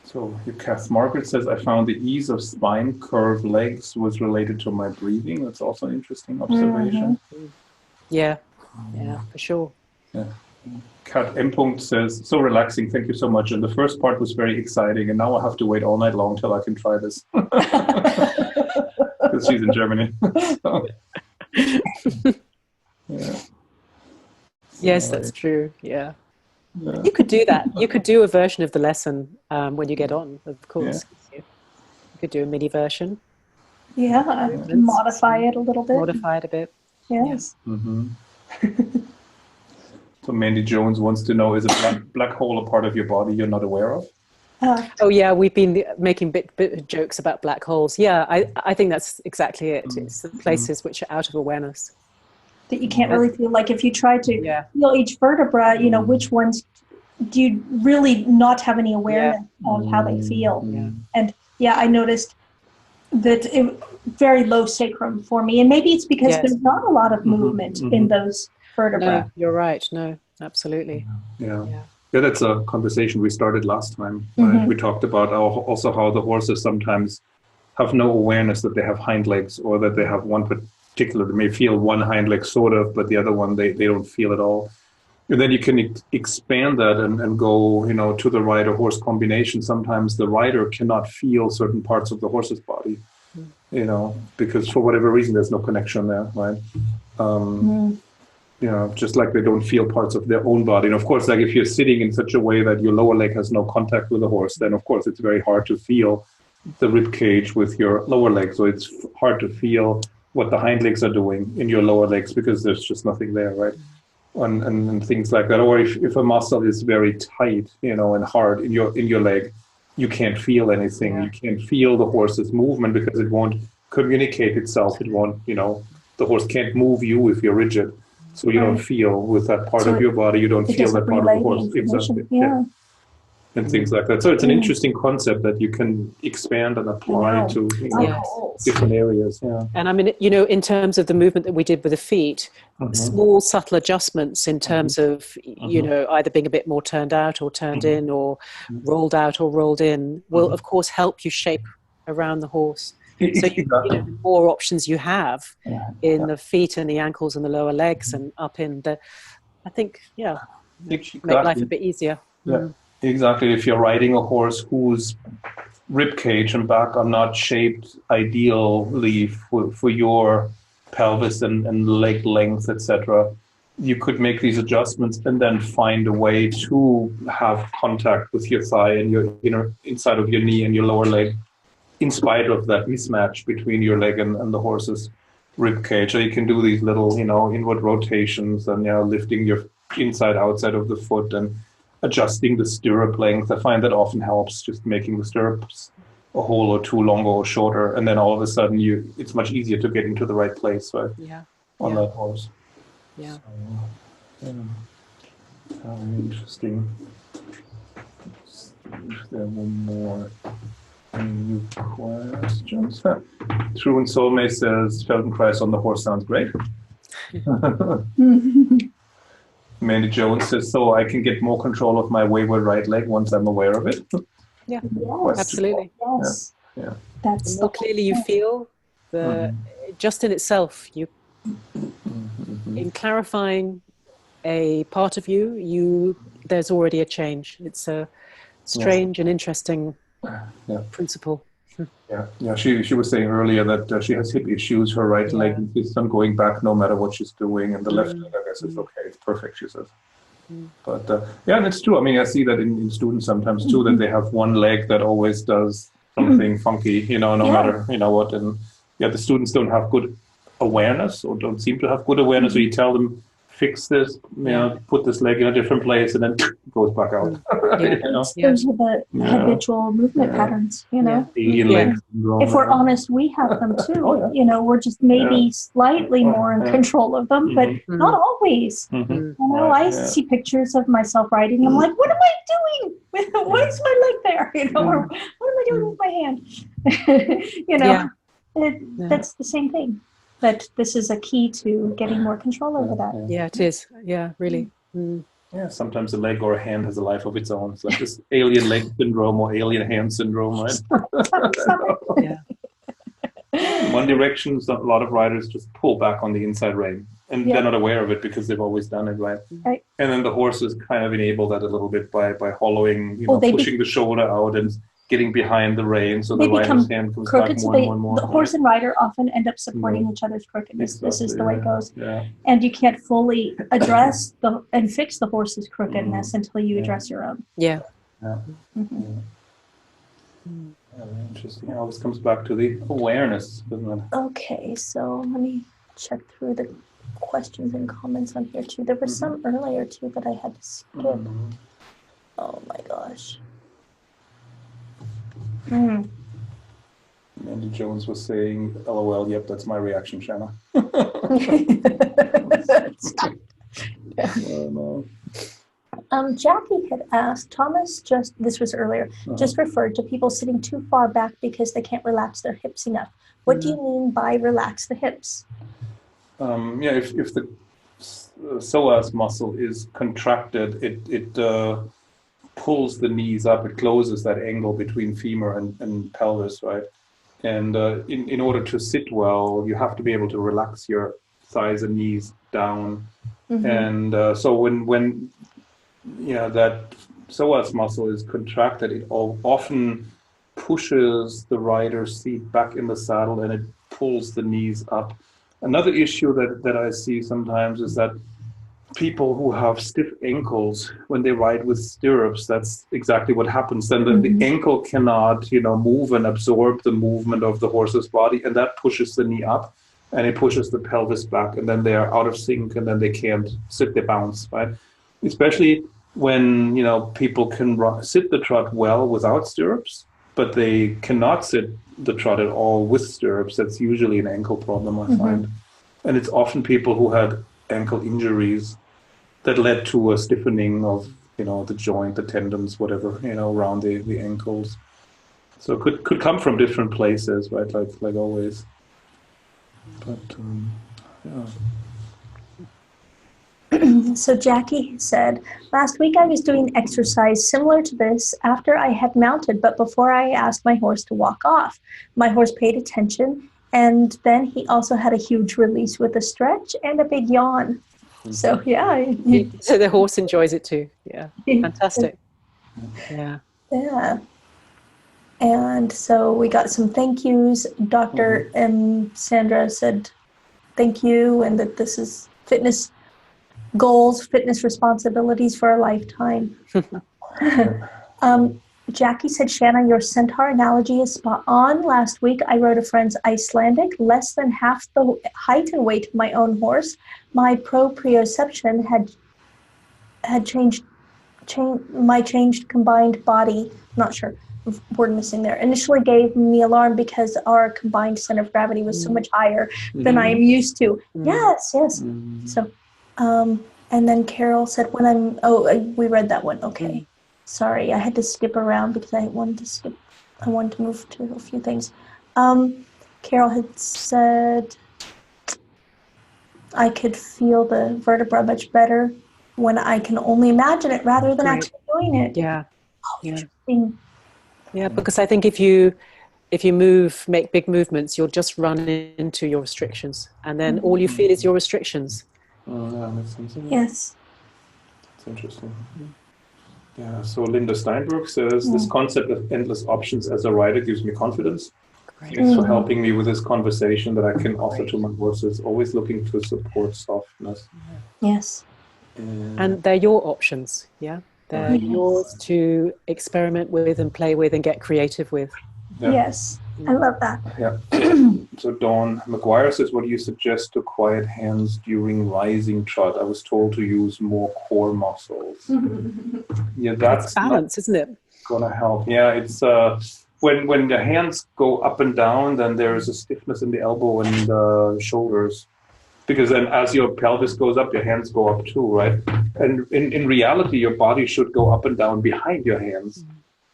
So Kath Margaret says, I found the ease of spine, curved legs was related to my breathing. That's also an interesting observation. Yeah, for sure. Yeah. Kat M. says, so relaxing, thank you so much. And the first part was very exciting, and now I have to wait all night long till I can try this. Because she's in Germany. Yes, that's true, yeah. You could do that. You could do a version of the lesson when you get on, of course. You could do a mini version. Yeah, modify it a little bit. Modify it a bit. Yes. So Mandy Jones wants to know, is a black hole a part of your body you're not aware of? Oh yeah, we've been making bit jokes about black holes. Yeah, I think that's exactly it. It's the places which are out of awareness. That you can't really feel, like if you try to feel each vertebra, which ones do you really not have any awareness of how they feel. And I noticed that very low sacrum for me, and maybe it's because there's not a lot of movement in those vertebrae. No, you're right. No, absolutely. Yeah, that's a conversation we started last time. Right? We talked about also how the horses sometimes have no awareness that they have hind legs, or that they have one particular, they may feel one hind leg sort of, but the other one they don't feel at all. And then you can expand that and go, to the rider horse combination. Sometimes the rider cannot feel certain parts of the horse's body, because for whatever reason there's no connection there, right? Just like they don't feel parts of their own body. And of course, like if you're sitting in such a way that your lower leg has no contact with the horse, then of course it's very hard to feel the rib cage with your lower leg. So it's hard to feel what the hind legs are doing in your lower legs because there's just nothing there, right? And things like that. Or if a muscle is very tight, and hard in your leg, you can't feel anything. You can't feel the horse's movement because it won't communicate itself. It won't, the horse can't move you if you're rigid. So you don't feel with that part of your body, you don't feel that part of the horse. Exactly. And things like that. So it's an interesting concept that you can expand and apply to different areas. Yeah. And I mean, in terms of the movement that we did with the feet, small subtle adjustments in terms of, either being a bit more turned out or turned in, or rolled out or rolled in, will of course help you shape around the horse. So the more options you have in the feet and the ankles and the lower legs and up in the, I think, make life a bit easier. Yeah. Exactly. If you're riding a horse whose rib cage and back are not shaped ideally for your pelvis and leg length, etc., you could make these adjustments and then find a way to have contact with your thigh and your inside of your knee and your lower leg, in spite of that mismatch between your leg and the horse's rib cage. So you can do these little, inward rotations and lifting your inside outside of the foot and adjusting the stirrup length. I find that often helps, just making the stirrups a hole or two longer or shorter, and then all of a sudden it's much easier to get into the right place, right? Yeah. On that horse. Yeah. So, interesting. Is there one more? Any new questions? True and Soulmate says Feldenkrais on the horse sounds great. Mandy Jones says, so I can get more control of my wayward right leg once I'm aware of it. Yeah, Yes. absolutely. Yes. Yeah. That's the more clearly you feel, just in itself, in clarifying a part of you, there's already a change. It's a strange and interesting principle. Yeah. She was saying earlier that she has hip issues. Her right leg insists on going back no matter what she's doing, and the left leg, I guess, is okay. It's perfect, she says. But and it's true. I mean, I see that in students sometimes too, that they have one leg that always does something funky, no matter what. And the students don't have good awareness, or don't seem to have good awareness. So you tell them, fix this, put this leg in a different place, and then it goes back out. Those are the habitual movement patterns, Alien leg syndrome. If we're honest, we have them too. We're just maybe slightly more in control of them, but not always. I see pictures of myself riding. I'm like, what am I doing? Why is my leg there? Or what am I doing with my hand? That's the same thing. But this is a key to getting more control over that. Yeah, it is. Yeah, really. Yeah, sometimes a leg or a hand has a life of its own. It's like this alien leg syndrome or alien hand syndrome, right? One Direction, a lot of riders just pull back on the inside rein, and they're not aware of it because they've always done it, right? And then the horses kind of enable that a little bit by hollowing, pushing the shoulder out and getting behind the rein, so the rider's hand comes back more and more. The horse and rider often end up supporting each other's crookedness. Exactly, this is the way it goes. And you can't fully address and fix the horse's crookedness until you address your own. Interesting. It always comes back to the awareness, doesn't it? Okay, so let me check through the questions and comments on here too. There were some earlier too that I had to skip. Oh my gosh. Mandy Jones was saying, LOL, yep, that's my reaction, Shanna. Jackie had asked, Thomas this was earlier, just referred to people sitting too far back because they can't relax their hips enough. What do you mean by relax the hips? If the psoas muscle is contracted, it pulls the knees up, it closes that angle between femur and pelvis, right? And in order to sit well, you have to be able to relax your thighs and knees down. And so when that psoas muscle is contracted, it often pushes the rider's seat back in the saddle and it pulls the knees up. Another issue that I see sometimes is that people who have stiff ankles, when they ride with stirrups, that's exactly what happens. Then the ankle cannot, move and absorb the movement of the horse's body, and that pushes the knee up, and it pushes the pelvis back, and then they are out of sync, and then they can't sit, they bounce, right? Especially when, people can sit the trot well without stirrups, but they cannot sit the trot at all with stirrups. That's usually an ankle problem, I find. And it's often people who had ankle injuries that led to a stiffening of, the joint, the tendons, whatever, around the ankles. So it could come from different places, right? Like always. But, So Jackie said, last week I was doing exercise similar to this after I had mounted, but before I asked my horse to walk off. My horse paid attention, and then he also had a huge release with a stretch and a big yawn. So so the horse enjoys it too. Fantastic. And so we got some thank yous. Dr. Sandra said thank you, and that this is fitness goals, fitness responsibilities for a lifetime. Jackie said, Shanna, your centaur analogy is spot on. Last week, I rode a friend's Icelandic, less than half the height and weight of my own horse. My proprioception had changed my changed combined body, not sure, word missing there, initially gave me alarm because our combined center of gravity was so much higher than I am used to. Yes. So, and then Carol said, we read that one. Okay. Sorry, I had to skip around because I wanted to move to a few things. Carol had said, I could feel the vertebra much better when I can only imagine it rather than actually doing it. Yeah. Interesting. Yeah, because I think if you make big movements, you'll just run into your restrictions, and then all you feel is your restrictions. That makes sense. Yes. It's interesting. Yeah, so Linda Steinberg says, this concept of endless options as a rider gives me confidence. Thanks for helping me with this conversation that I can offer to my horses, always looking to support softness. Yes. And they're your options, yeah? They're yours to experiment with and play with and get creative with. Yeah. Yes, I love that. Yeah. So Dawn McGuire says, what do you suggest to quiet hands during rising trot? I was told to use more core muscles. Yeah, that's balance, isn't it? Gonna help. Yeah, it's when the hands go up and down, then there is a stiffness in the elbow and the shoulders. Because then as your pelvis goes up, your hands go up too, right? And in reality, your body should go up and down behind your hands.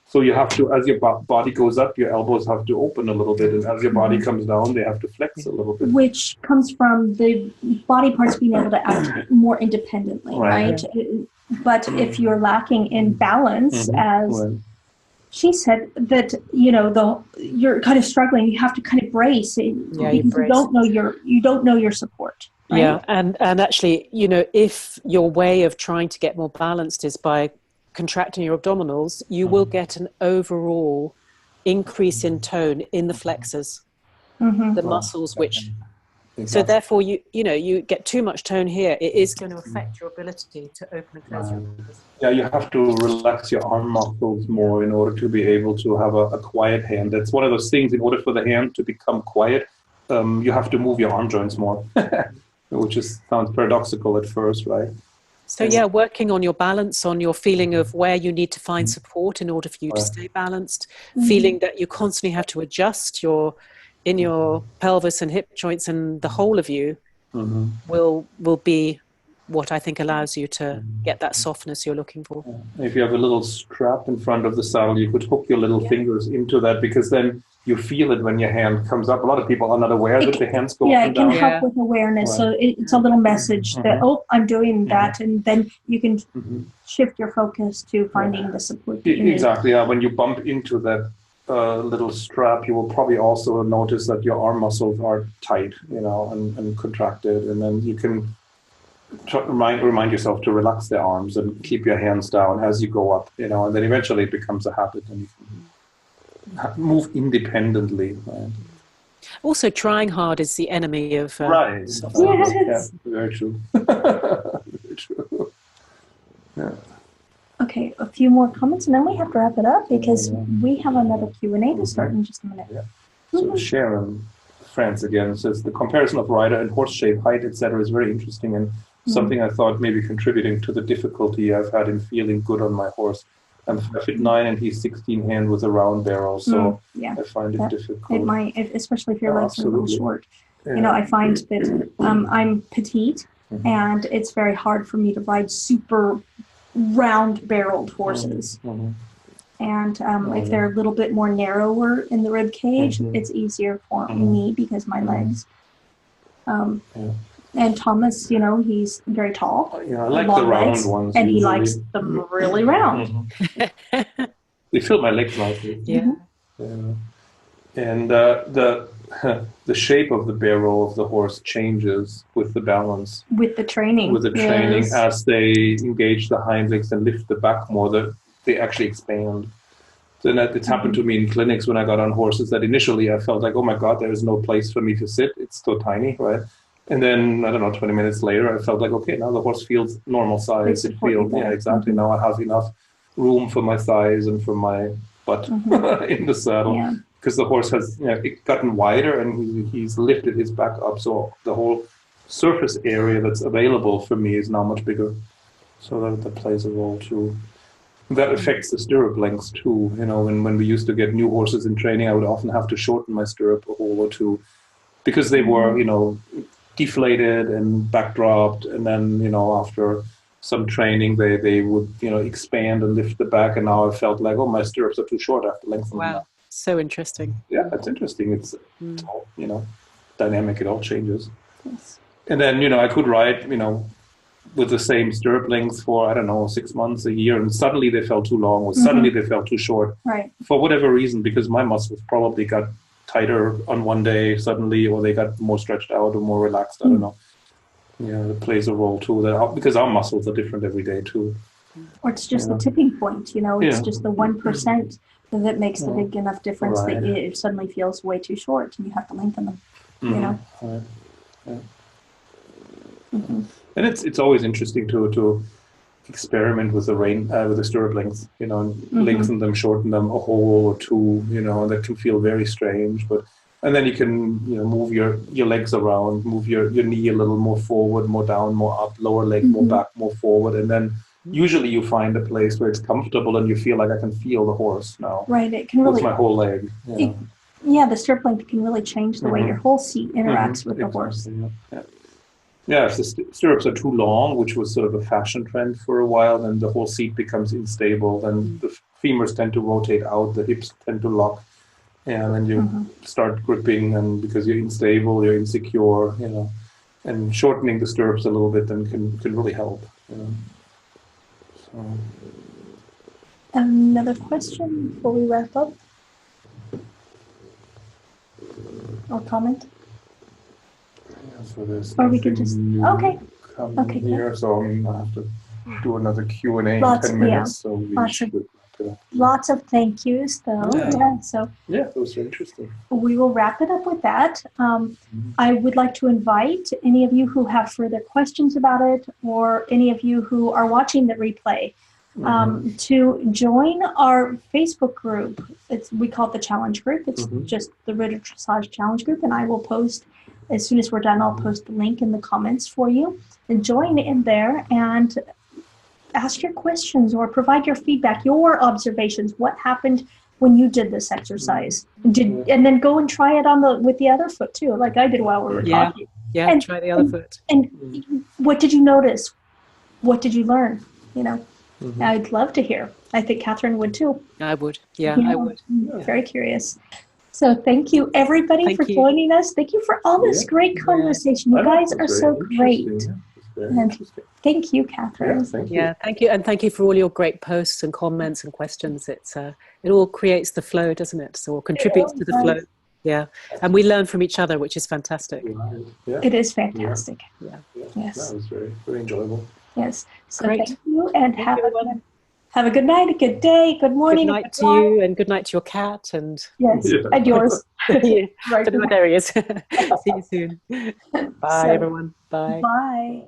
So you have to, as your body goes up, your elbows have to open a little bit. And as your body comes down, they have to flex a little bit. Which comes from the body parts being able to act more independently, right? But if you're lacking in balance, as she said, that you're kind of struggling, you have to kind of brace because you don't know your support. Right? Yeah, and actually, if your way of trying to get more balanced is by contracting your abdominals, you will get an overall increase in tone in the flexors, the muscles which. So therefore, you get too much tone here. It is going to affect your ability to open and close your fingers. Yeah, you have to relax your arm muscles more in order to be able to have a quiet hand. That's one of those things. In order for the hand to become quiet, you have to move your arm joints more, which sounds paradoxical at first, right? So working on your balance, on your feeling of where you need to find support in order for you to stay balanced, feeling that you constantly have to adjust in your pelvis and hip joints, and the whole of you will be what I think allows you to get that softness you're looking for. If you have a little strap in front of the saddle, you could hook your little fingers into that, because then you feel it when your hand comes up. A lot of people are not aware that the hands go up and down. Yeah, it can help with awareness. Right. So it's a little message that, I'm doing that. And then you can shift your focus to finding the support. Exactly. Yeah. When you bump into that little strap, you will probably also notice that your arm muscles are tight, and contracted. And then you can remind yourself to relax the arms and keep your hands down as you go up, and then eventually it becomes a habit and you can move independently. Right? Also, trying hard is the enemy of Yes. Yeah, very true. Very true. Yeah. Okay, a few more comments and then we have to wrap it up because we have another Q&A to start in just a minute. Yeah. So Sharon France again says, the comparison of rider and horse shape, height, etc. is very interesting and something I thought maybe contributing to the difficulty I've had in feeling good on my horse. I'm 5'9" and he's 16 hand with a round barrel, so I find it difficult. It might, especially if your legs are a little short. Yeah. I find that I'm petite and it's very hard for me to ride super round-barreled horses. And if they're a little bit more narrower in the rib cage, it's easier for me because my legs. And Thomas, he's very tall. Yeah, I like the round ones. And he likes them really round. They fill my legs nicely. Yeah. And the shape of the barrel of the horse changes with the balance. With the training. With the training, as they engage the hind legs and lift the back more, they actually expand. Then it's happened to me in clinics when I got on horses that initially I felt like, oh my God, there is no place for me to sit. It's so tiny, right? And then, 20 minutes later, I felt like, okay, now the horse feels normal size. It feels, exactly. Now I have enough room for my thighs and for my butt in the saddle. Yeah. Because the horse has gotten wider and he's lifted his back up. So the whole surface area that's available for me is now much bigger. So that plays a role too. That affects the stirrup lengths too. You know, when we used to get new horses in training, I would often have to shorten my stirrup a hole or two because they were, you know, deflated and backdropped, and then, you know, after some training they would, you know, expand and lift the back, and now I felt like, oh, my stirrups are too short, I have to lengthen them. Wow, so interesting. Yeah, that's interesting. It's all, you know, dynamic, it all changes. Yes. And then, you know, I could ride, you know, with the same stirrup length for, I don't know, 6 months, a year, and suddenly they felt too long, or suddenly they felt too short. Right. For whatever reason, because my muscles probably got tighter on one day suddenly, or they got more stretched out or more relaxed. I don't know. Yeah, it plays a role too. Because our muscles are different every day too. Or it's just the tipping point, you know, it's just the 1% that makes the big enough difference that it suddenly feels way too short and you have to lengthen them, you know. Right. Yeah. And it's always interesting to experiment with the stirrup lengths, you know, and lengthen them, shorten them a hole or two, you know, and that can feel very strange. And then you can, you know, move your legs around, move your knee a little more forward, more down, more up, lower leg more back, more forward, and then usually you find a place where it's comfortable and you feel like I can feel the horse now. Right, it can really. With my whole leg. Yeah, the stirrup length can really change the way your whole seat interacts with the horse. Yeah, if the stirrups are too long, which was sort of a fashion trend for a while, then the whole seat becomes unstable. Then the femurs tend to rotate out, the hips tend to lock, and then you start gripping, and because you're unstable, you're insecure, you know. And shortening the stirrups a little bit then can really help, you know. So. Another question before we wrap up? Or comment? So there's or we can just okay here, so I have to do another Q&A in 10 minutes. So lots of thank yous, though. Those are interesting. We will wrap it up with that. I would like to invite any of you who have further questions about it, or any of you who are watching the replay, to join our Facebook group. We call it the Challenge Group. It's just the Ritter Dressage Challenge Group, and I will post. As soon as we're done, I'll post the link in the comments for you. And join in there and ask your questions or provide your feedback, your observations. What happened when you did this exercise? And then go and try it with the other foot too, like I did while we were talking. Yeah, and try the other foot. And what did you notice? What did you learn? You know, I'd love to hear. I think Catherine would too. I would. Yeah, I would. Very curious. So thank you, everybody, for joining us. Thank you for all this great conversation. You guys are so great. And thank you, Catherine. Thank you. And thank you for all your great posts and comments and questions. It all creates the flow, doesn't it? So it contributes to the flow. Yeah. And we learn from each other, which is fantastic. It is fantastic. Yes. That was very, very enjoyable. Yes. So thank you, and have a good night, a good day, good morning. Good night to you, and good night to your cat, and and yours. Right. There he is. See you soon. Bye, everyone. Bye. Bye.